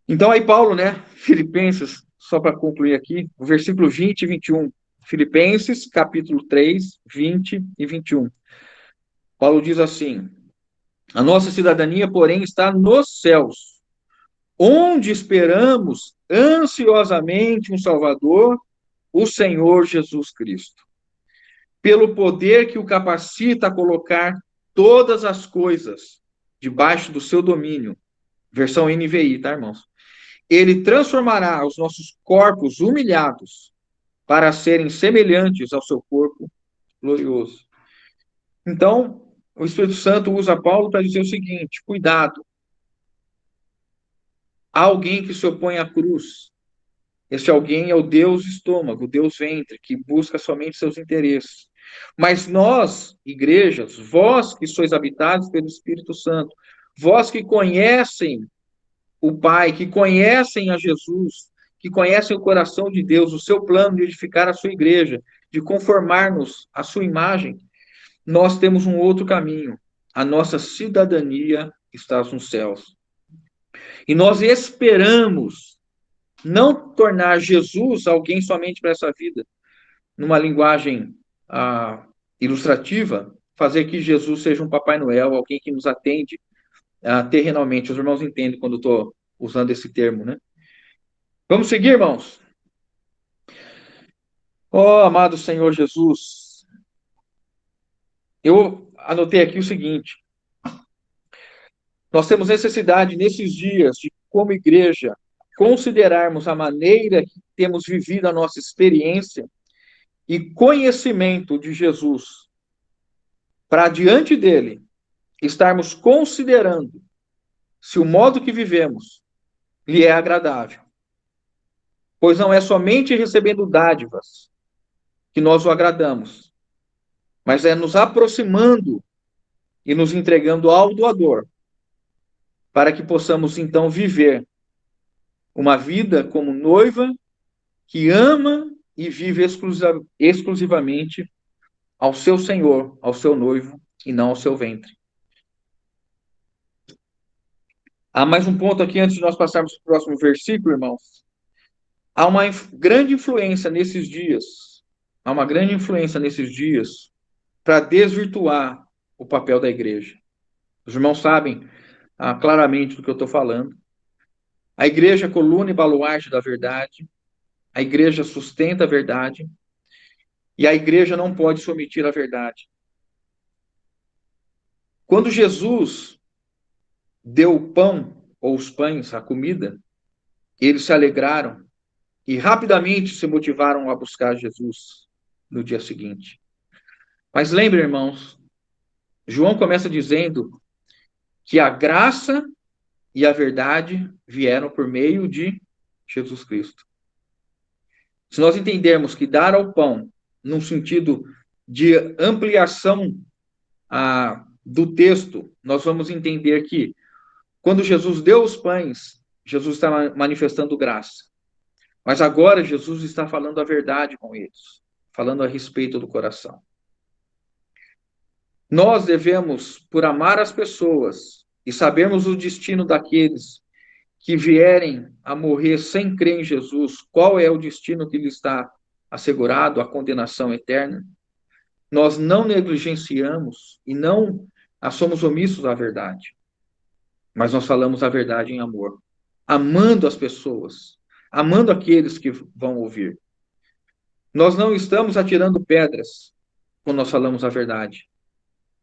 Então aí Paulo, né, Filipenses, só para concluir aqui, o versículo 20 e 21. Filipenses, capítulo 3, 20 e 21. Paulo diz assim: a nossa cidadania, porém, está nos céus, onde esperamos ansiosamente um Salvador, o Senhor Jesus Cristo. Pelo poder que o capacita a colocar todas as coisas debaixo do seu domínio. Versão NVI, tá, irmãos? Ele transformará os nossos corpos humilhados para serem semelhantes ao seu corpo glorioso. Então, o Espírito Santo usa Paulo para dizer o seguinte: cuidado, há alguém que se opõe à cruz. Esse alguém é o Deus estômago, o Deus ventre, que busca somente seus interesses. Mas nós, igrejas, vós que sois habitados pelo Espírito Santo, vós que conhecem o Pai, que conhecem a Jesus, que conhecem o coração de Deus, o seu plano de edificar a sua igreja, de conformar-nos à sua imagem, nós temos um outro caminho. A nossa cidadania está nos céus. E nós esperamos não tornar Jesus alguém somente para essa vida, numa linguagem ilustrativa, fazer que Jesus seja um Papai Noel, alguém que nos atende terrenalmente. Os irmãos entendem quando eu estou usando esse termo, né? Vamos seguir, irmãos? Oh, amado Senhor Jesus, eu anotei aqui o seguinte: nós temos necessidade nesses dias de, como igreja, considerarmos a maneira que temos vivido a nossa experiência e conhecimento de Jesus, para diante dele estarmos considerando se o modo que vivemos lhe é agradável. Pois não é somente recebendo dádivas que nós o agradamos, mas é nos aproximando e nos entregando ao doador, para que possamos então viver uma vida como noiva que ama e vive exclusivamente ao seu Senhor, ao seu noivo, e não ao seu ventre. Há mais um ponto aqui antes de nós passarmos para o próximo versículo, irmãos. Há uma grande influência nesses dias, para desvirtuar o papel da igreja. Os irmãos sabem claramente do que eu estou falando. A igreja é coluna e baluarte da verdade, a igreja sustenta a verdade, e a igreja não pode se omitir a verdade. Quando Jesus deu o pão, ou os pães, a comida, eles se alegraram e rapidamente se motivaram a buscar Jesus no dia seguinte. Mas lembre, irmãos, João começa dizendo que a graça e a verdade vieram por meio de Jesus Cristo. Se nós entendermos que dar ao pão, num sentido de ampliação do texto, nós vamos entender que quando Jesus deu os pães, Jesus está manifestando graça. Mas agora Jesus está falando a verdade com eles, falando a respeito do coração. Nós devemos, por amar as pessoas e sabermos o destino daqueles que vierem a morrer sem crer em Jesus, qual é o destino que lhe está assegurado, a condenação eterna, nós não negligenciamos e não somos omissos à verdade. Mas nós falamos a verdade em amor, amando as pessoas, amando aqueles que vão ouvir. Nós não estamos atirando pedras quando nós falamos a verdade.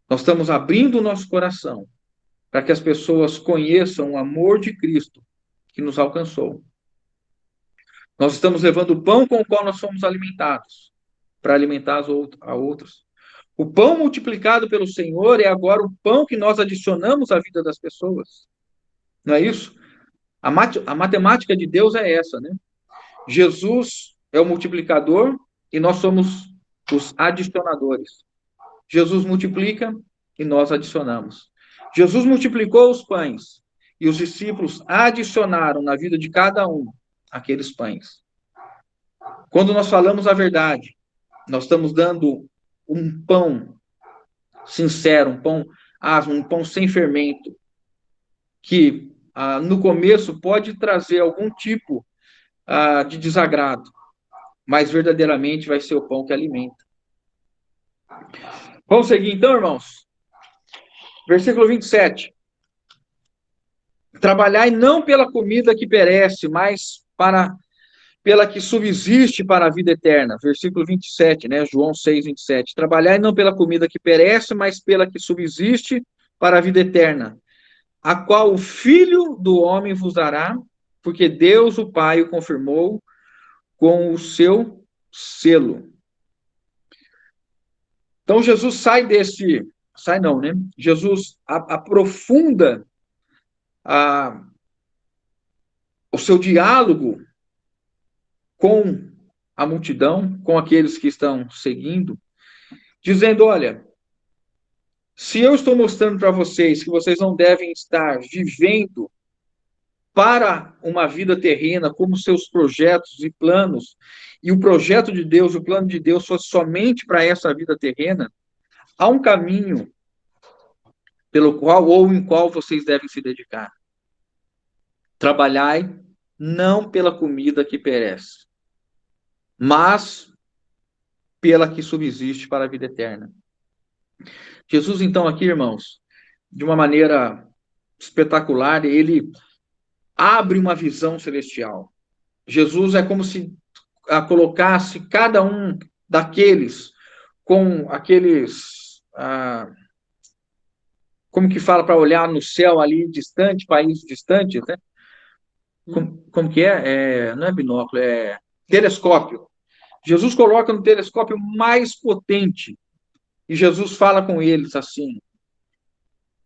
Nós estamos abrindo o nosso coração para que as pessoas conheçam o amor de Cristo que nos alcançou. Nós estamos levando o pão com o qual nós somos alimentados, para alimentar a outros. O pão multiplicado pelo Senhor é agora o pão que nós adicionamos à vida das pessoas. Não é isso? A matemática de Deus é essa, né? Jesus é o multiplicador e nós somos os adicionadores. Jesus multiplica e nós adicionamos. Jesus multiplicou os pães e os discípulos adicionaram na vida de cada um aqueles pães. Quando nós falamos a verdade, nós estamos dando um pão sincero, um pão asmo, um pão sem fermento, que no começo pode trazer algum tipo de desagrado, mas verdadeiramente vai ser o pão que alimenta. Vamos seguir então, irmãos? Versículo 27. Trabalhai não pela comida que perece, mas pela que subsiste para a vida eterna. Versículo 27, né? João 6, 27. Trabalhai não pela comida que perece, mas pela que subsiste para a vida eterna, a qual o Filho do Homem vos dará, porque Deus, o Pai, o confirmou com o seu selo. Então, Jesus sai desse... Sai não, né? Jesus aprofunda o seu diálogo com a multidão, com aqueles que estão seguindo, dizendo, olha, se eu estou mostrando para vocês que vocês não devem estar vivendo para uma vida terrena, como seus projetos e planos, e o projeto de Deus, o plano de Deus fosse somente para essa vida terrena, há um caminho pelo qual ou em qual vocês devem se dedicar. Trabalhai não pela comida que perece, mas pela que subsiste para a vida eterna. Jesus, então, aqui, irmãos, de uma maneira espetacular, ele abre uma visão celestial. Jesus é como se colocasse cada um daqueles com aqueles... como que fala para olhar no céu ali distante, países distantes, né? Como que é? Não é binóculo, é telescópio. Jesus coloca no telescópio mais potente e Jesus fala com eles assim: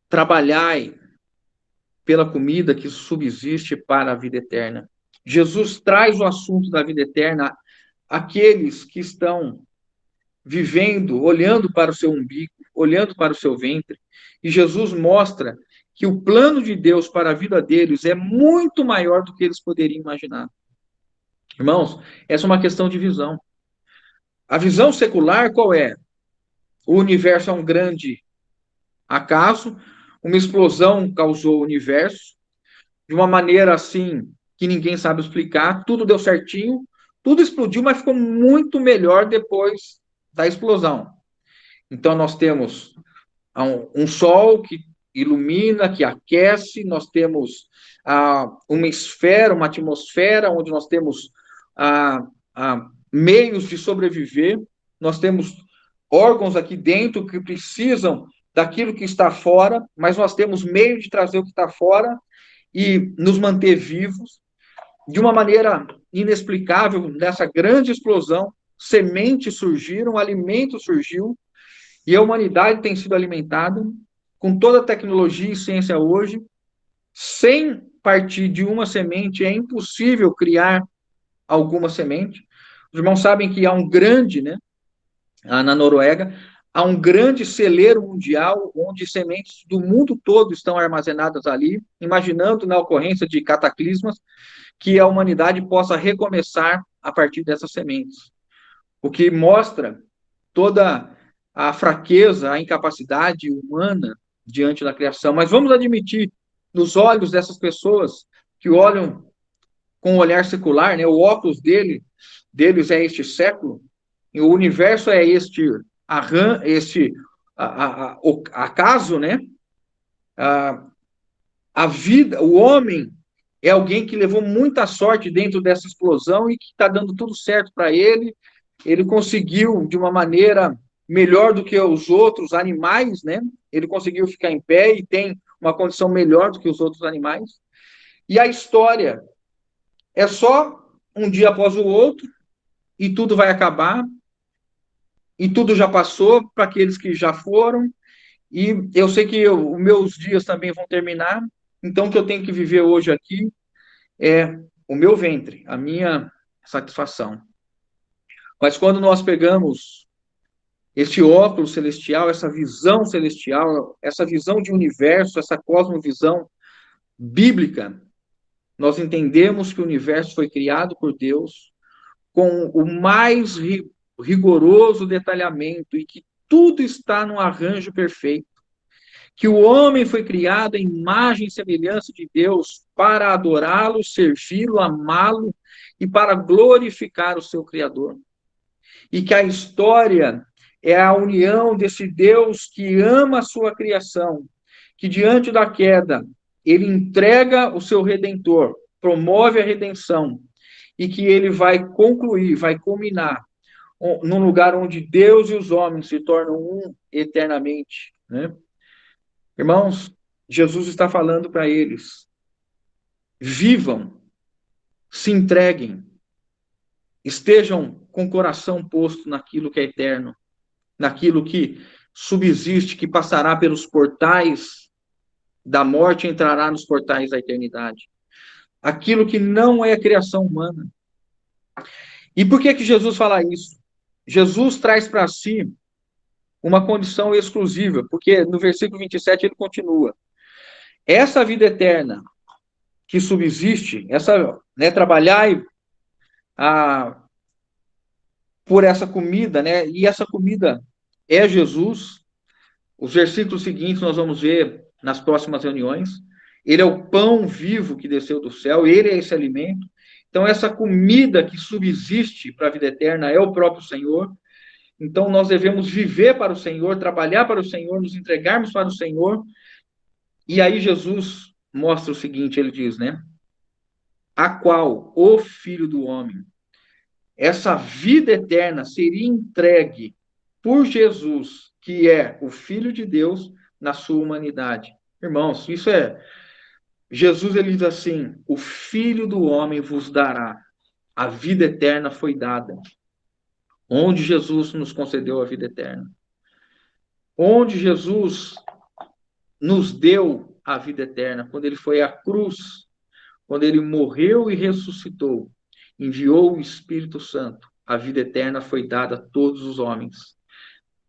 trabalhai pela comida que subsiste para a vida eterna. Jesus traz o assunto da vida eterna àqueles que estão vivendo, olhando para o seu umbigo, olhando para o seu ventre, e Jesus mostra que o plano de Deus para a vida deles é muito maior do que eles poderiam imaginar. Irmãos, essa é uma questão de visão. A visão secular qual é? O universo é um grande acaso, uma explosão causou o universo, de uma maneira assim que ninguém sabe explicar, tudo deu certinho, tudo explodiu, mas ficou muito melhor depois da explosão. Então nós temos um sol que ilumina, que aquece, nós temos uma esfera, uma atmosfera, onde nós temos meios de sobreviver, nós temos órgãos aqui dentro que precisam daquilo que está fora, mas nós temos meio de trazer o que está fora e nos manter vivos. De uma maneira inexplicável, nessa grande explosão, sementes surgiram, alimento surgiu, e a humanidade tem sido alimentada com toda a tecnologia e ciência hoje. Sem partir de uma semente, é impossível criar alguma semente. Os irmãos sabem que há um grande, né, na Noruega, há um grande celeiro mundial onde sementes do mundo todo estão armazenadas ali, imaginando na ocorrência de cataclismas que a humanidade possa recomeçar a partir dessas sementes. O que mostra toda a fraqueza, a incapacidade humana diante da criação. Mas vamos admitir, nos olhos dessas pessoas que olham com um olhar secular, né, o óculos deles é este século, e o universo é este acaso, né? A vida, o homem é alguém que levou muita sorte dentro dessa explosão e que está dando tudo certo para ele. Ele conseguiu, de uma maneira melhor do que os outros animais, né? Ele conseguiu ficar em pé e tem uma condição melhor do que os outros animais. E a história é só um dia após o outro e tudo vai acabar e tudo já passou para aqueles que já foram. E eu sei que os meus dias também vão terminar, então o que eu tenho que viver hoje aqui é o meu ventre, a minha satisfação. Mas quando nós pegamos este óculos celestial, essa visão celestial, essa visão de universo, essa cosmovisão bíblica, nós entendemos que o universo foi criado por Deus com o mais rigoroso detalhamento e que tudo está num arranjo perfeito, que o homem foi criado em imagem e semelhança de Deus para adorá-lo, servi-lo, amá-lo e para glorificar o seu Criador. E que a história é a união desse Deus que ama a sua criação, que diante da queda, ele entrega o seu Redentor, promove a redenção, e que ele vai concluir, vai culminar num lugar onde Deus e os homens se tornam um eternamente, né? Irmãos, Jesus está falando para eles: vivam, se entreguem, estejam com o coração posto naquilo que é eterno, naquilo que subsiste, que passará pelos portais da morte e entrará nos portais da eternidade. Aquilo que não é criação humana. E por que Jesus fala isso? Jesus traz para si uma condição exclusiva, porque no versículo 27 ele continua: essa vida eterna que subsiste, essa, né, trabalhar por essa comida, né? E essa comida é Jesus. Os versículos seguintes nós vamos ver nas próximas reuniões. Ele é o pão vivo que desceu do céu, ele é esse alimento. Então, essa comida que subsiste para a vida eterna é o próprio Senhor. Então, nós devemos viver para o Senhor, trabalhar para o Senhor, nos entregarmos para o Senhor. E aí, Jesus mostra o seguinte: ele diz, né? A qual o Filho do Homem, essa vida eterna seria entregue por Jesus, que é o Filho de Deus, na sua humanidade. Irmãos, isso é... Jesus, ele diz assim: o Filho do Homem vos dará. A vida eterna foi dada. Onde Jesus nos concedeu a vida eterna. Onde Jesus nos deu a vida eterna. Quando ele foi à cruz, quando ele morreu e ressuscitou, enviou o Espírito Santo. A vida eterna foi dada a todos os homens.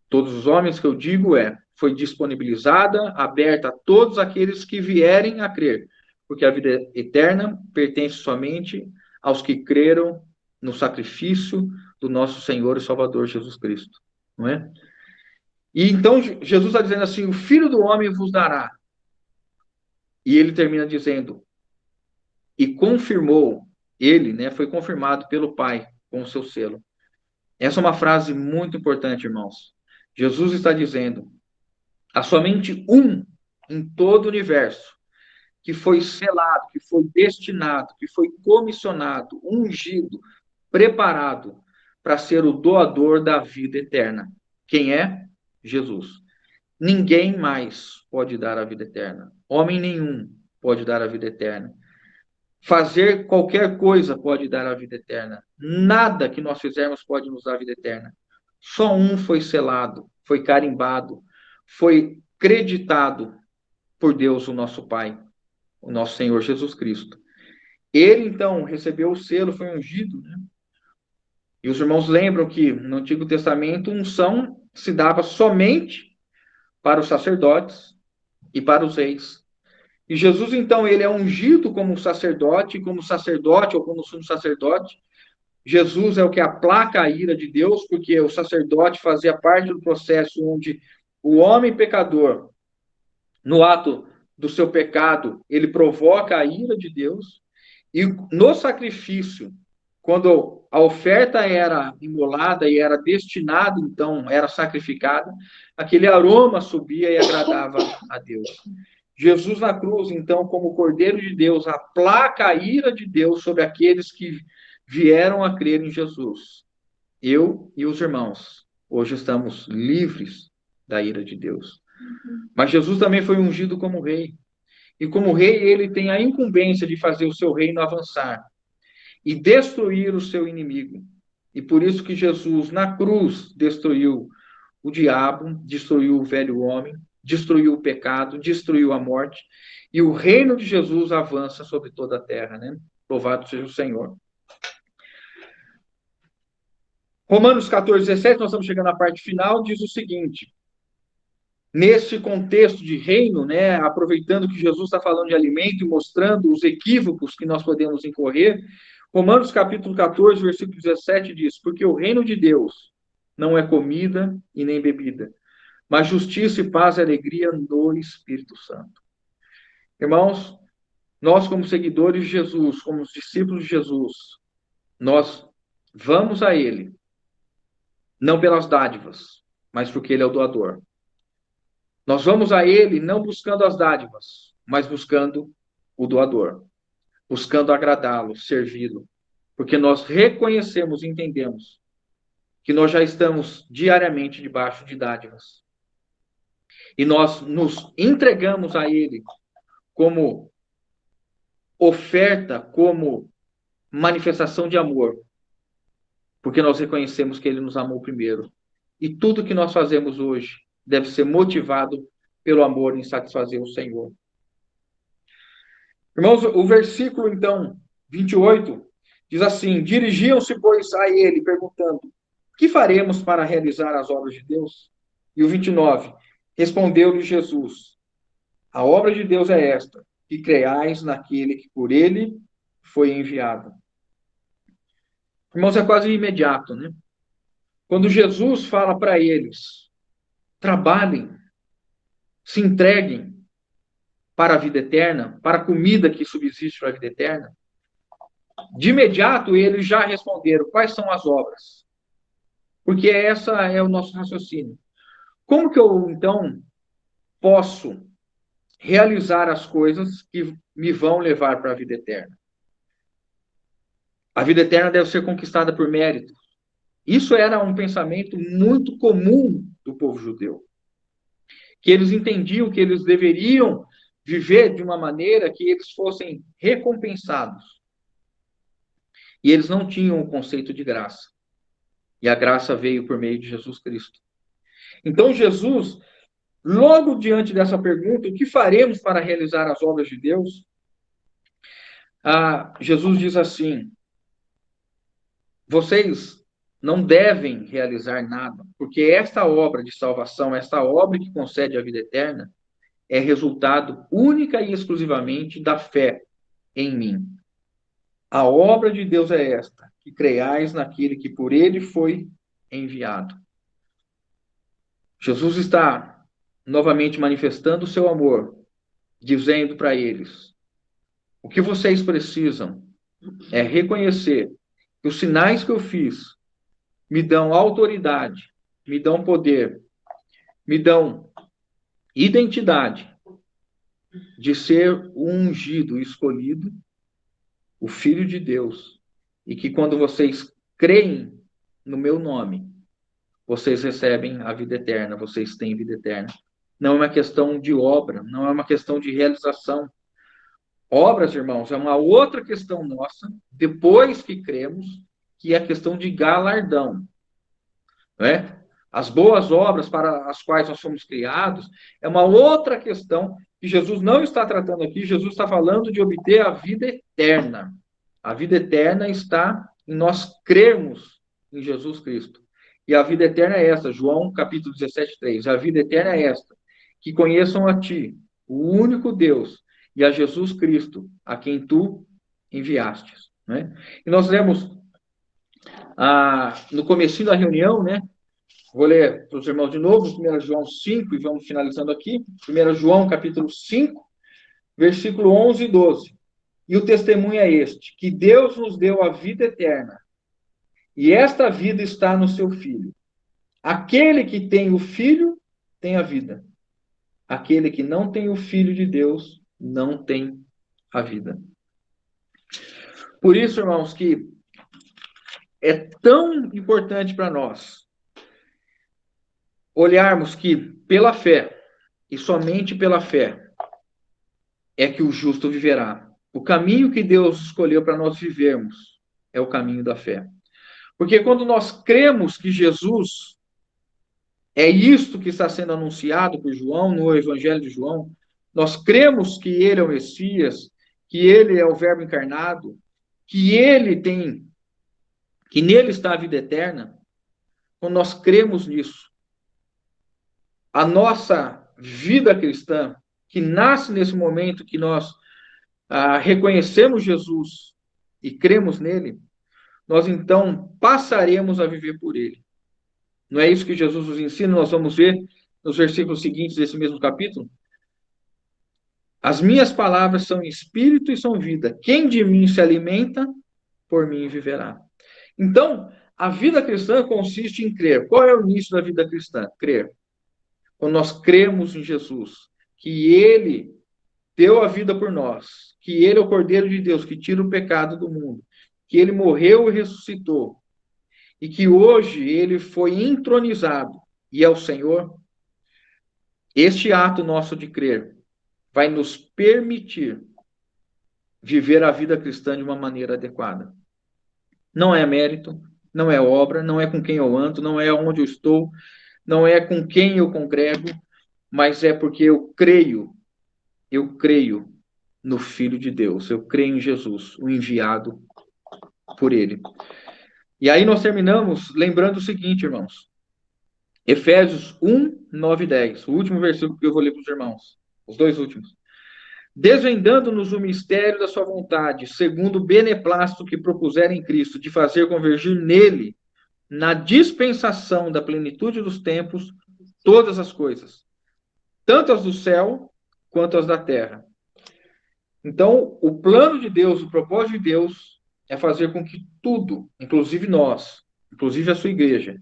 Todos os homens que eu digo foi disponibilizada, aberta a todos aqueles que vierem a crer, porque a vida eterna pertence somente aos que creram no sacrifício do nosso Senhor e Salvador Jesus Cristo, não é? E então Jesus está dizendo assim: o Filho do Homem vos dará. E ele termina dizendo: e confirmou, ele, né, foi confirmado pelo Pai com o seu selo. Essa é uma frase muito importante, irmãos. Jesus está dizendo: há somente um em todo o universo que foi selado, que foi destinado, que foi comissionado, ungido, preparado para ser o doador da vida eterna. Quem é? Jesus. Ninguém mais pode dar a vida eterna. Homem nenhum pode dar a vida eterna. Fazer qualquer coisa pode dar a vida eterna. Nada que nós fizermos pode nos dar a vida eterna. Só um foi selado, foi carimbado, foi creditado por Deus, o nosso Pai, o nosso Senhor Jesus Cristo. Ele, então, recebeu o selo, foi ungido, né? E os irmãos lembram que no Antigo Testamento, unção se dava somente para os sacerdotes e para os reis. E Jesus, então, ele é ungido como sacerdote ou como sumo sacerdote. Jesus é o que aplaca a ira de Deus, porque o sacerdote fazia parte do processo onde o homem pecador, no ato do seu pecado, ele provoca a ira de Deus. E no sacrifício, quando a oferta era imolada e era destinada, então, era sacrificada, aquele aroma subia e agradava a Deus. Jesus na cruz, então, como Cordeiro de Deus, aplaca a ira de Deus sobre aqueles que vieram a crer em Jesus. Eu e os irmãos, hoje estamos livres da ira de Deus. Mas Jesus também foi ungido como rei. E como rei, ele tem a incumbência de fazer o seu reino avançar e destruir o seu inimigo. E por isso que Jesus, na cruz, destruiu o diabo, destruiu o velho homem, destruiu o pecado, destruiu a morte, e o reino de Jesus avança sobre toda a terra, né? Louvado seja o Senhor. Romanos 14, 17, nós estamos chegando à parte final, diz o seguinte: nesse contexto de reino, né, aproveitando que Jesus está falando de alimento e mostrando os equívocos que nós podemos incorrer, Romanos capítulo 14, versículo 17 diz: porque o reino de Deus não é comida e nem bebida, mas justiça e paz e alegria no Espírito Santo. Irmãos, nós como seguidores de Jesus, como os discípulos de Jesus, nós vamos a Ele, não pelas dádivas, mas porque Ele é o doador. Nós vamos a Ele não buscando as dádivas, mas buscando o doador, buscando agradá-lo, servi-lo, porque nós reconhecemos e entendemos que nós já estamos diariamente debaixo de dádivas. E nós nos entregamos a Ele como oferta, como manifestação de amor, porque nós reconhecemos que Ele nos amou primeiro. E tudo que nós fazemos hoje deve ser motivado pelo amor em satisfazer o Senhor. Irmãos, o versículo, então, 28, diz assim: dirigiam-se, pois, a ele, perguntando: que faremos para realizar as obras de Deus? E o 29, respondeu-lhe Jesus: a obra de Deus é esta, que creiais naquele que por ele foi enviado. Irmãos, é quase imediato, né? Quando Jesus fala para eles: trabalhem, se entreguem para a vida eterna, para a comida que subsiste para a vida eterna, de imediato eles já responderam quais são as obras. Porque essa é o nosso raciocínio. Como que eu, então, posso realizar as coisas que me vão levar para a vida eterna? A vida eterna deve ser conquistada por mérito. Isso era um pensamento muito comum do povo judeu. Que eles entendiam que eles deveriam viver de uma maneira que eles fossem recompensados. E eles não tinham o conceito de graça. E a graça veio por meio de Jesus Cristo. Então, Jesus, logo diante dessa pergunta, o que faremos para realizar as obras de Deus? Jesus diz assim: vocês não devem realizar nada, porque esta obra de salvação, esta obra que concede a vida eterna, é resultado única e exclusivamente da fé em mim. A obra de Deus é esta, que creiais naquele que por ele foi enviado. Jesus está novamente manifestando o seu amor, dizendo para eles: o que vocês precisam é reconhecer que os sinais que eu fiz me dão autoridade, me dão poder, me dão identidade de ser o ungido, o escolhido, o Filho de Deus, e que quando vocês creem no meu nome, vocês recebem a vida eterna, vocês têm vida eterna. Não é uma questão de obra, não é uma questão de realização. Obras, irmãos, é uma outra questão nossa, depois que cremos, que é a questão de galardão. Não é? As boas obras para as quais nós fomos criados é uma outra questão que Jesus não está tratando aqui. Jesus está falando de obter a vida eterna. A vida eterna está em nós crermos em Jesus Cristo. E a vida eterna é esta, João capítulo 17, 3. A vida eterna é esta, que conheçam a ti, o único Deus, e a Jesus Cristo, a quem tu enviastes. Né? E nós lemos no comecinho da reunião, né? Vou ler para os irmãos de novo, 1 João 5, e vamos finalizando aqui. 1 João, capítulo 5, versículo 11 e 12. E o testemunho é este, que Deus nos deu a vida eterna, e esta vida está no seu Filho. Aquele que tem o Filho, tem a vida. Aquele que não tem o Filho de Deus, não tem a vida. Por isso, irmãos, que é tão importante para nós olharmos que pela fé, e somente pela fé, é que o justo viverá. O caminho que Deus escolheu para nós vivermos é o caminho da fé. Porque quando nós cremos que Jesus é isto que está sendo anunciado por João no Evangelho de João, nós cremos que ele é o Messias, que ele é o Verbo encarnado, que nele está a vida eterna. Quando nós cremos nisso, a nossa vida cristã, que nasce nesse momento que nós reconhecemos Jesus e cremos nele, nós então passaremos a viver por ele. Não é isso que Jesus nos ensina? Nós vamos ver nos versículos seguintes desse mesmo capítulo. As minhas palavras são espírito e são vida. Quem de mim se alimenta, por mim viverá. Então, a vida cristã consiste em crer. Qual é o início da vida cristã? Crer. Quando nós cremos em Jesus, que ele deu a vida por nós, que ele é o Cordeiro de Deus que tira o pecado do mundo, que ele morreu e ressuscitou, e que hoje ele foi entronizado e é o Senhor, este ato nosso de crer vai nos permitir viver a vida cristã de uma maneira adequada. Não é mérito, não é obra, não é com quem eu ando, não é onde eu estou, não é com quem eu congrego, mas é porque eu creio no Filho de Deus, eu creio em Jesus, o enviado por ele. E aí nós terminamos lembrando o seguinte, irmãos. Efésios 1, 9 e 10, o último versículo que eu vou ler para os irmãos, os dois últimos. Desvendando-nos o mistério da sua vontade, segundo o beneplácito que propuseram em Cristo, de fazer convergir nele, na dispensação da plenitude dos tempos, todas as coisas, tanto as do céu quanto as da terra. Então, o plano de Deus, o propósito de Deus é fazer com que tudo, inclusive nós, inclusive a sua igreja,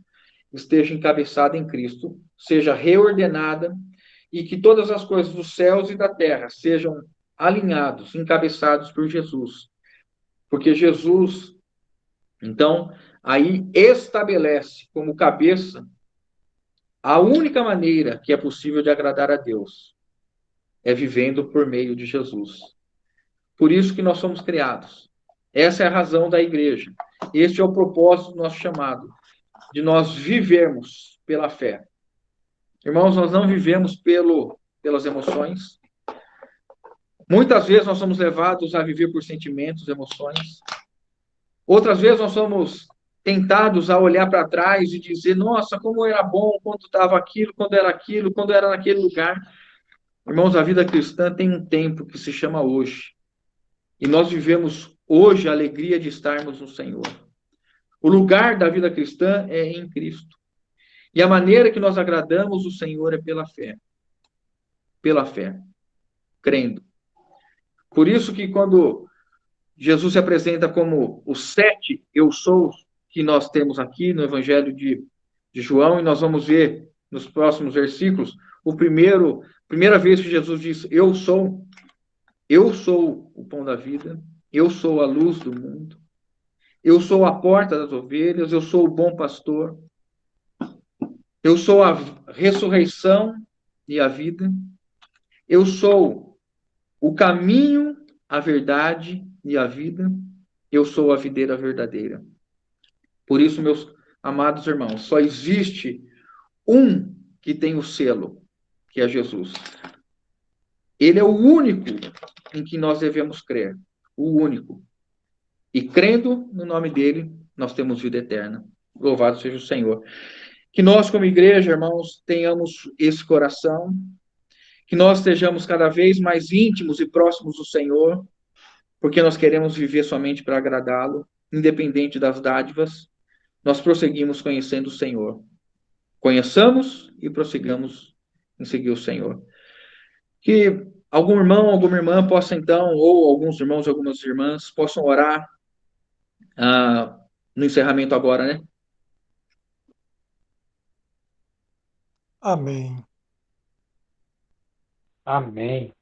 esteja encabeçada em Cristo, seja reordenada e que todas as coisas dos céus e da terra sejam alinhados, encabeçados por Jesus. Porque Jesus, então, aí estabelece como cabeça a única maneira que é possível de agradar a Deus é vivendo por meio de Jesus. Por isso que nós somos criados. Essa é a razão da igreja. Este é o propósito do nosso chamado, de nós vivermos pela fé. Irmãos, nós não vivemos pelas emoções. Muitas vezes nós somos levados a viver por sentimentos, emoções. Outras vezes nós somos tentados a olhar para trás e dizer, nossa, como era bom quando estava aquilo, quando era naquele lugar. Irmãos, a vida cristã tem um tempo que se chama hoje. E nós vivemos hoje a alegria de estarmos no Senhor. O lugar da vida cristã é em Cristo. E a maneira que nós agradamos o Senhor é pela fé. Pela fé. Crendo. Por isso que quando Jesus se apresenta como os 7 eu sou que nós temos aqui no Evangelho de João, e nós vamos ver nos próximos versículos, primeira vez que Jesus diz, eu sou o pão da vida, eu sou a luz do mundo, eu sou a porta das ovelhas, eu sou o bom pastor, eu sou a ressurreição e a vida, eu sou o caminho, a verdade e a vida, eu sou a videira verdadeira. Por isso, meus amados irmãos, só existe um que tem o selo, que é Jesus. Ele é o único em que nós devemos crer, o único. E crendo no nome dele, nós temos vida eterna. Louvado seja o Senhor. Que nós, como igreja, irmãos, tenhamos esse coração, que nós estejamos cada vez mais íntimos e próximos do Senhor, porque nós queremos viver somente para agradá-lo, independente das dádivas. Nós prosseguimos conhecendo o Senhor. Conheçamos e prossigamos em seguir o Senhor. Que algum irmão, alguma irmã possa então, ou alguns irmãos e algumas irmãs, possam orar no encerramento agora, né? Amém. Amém.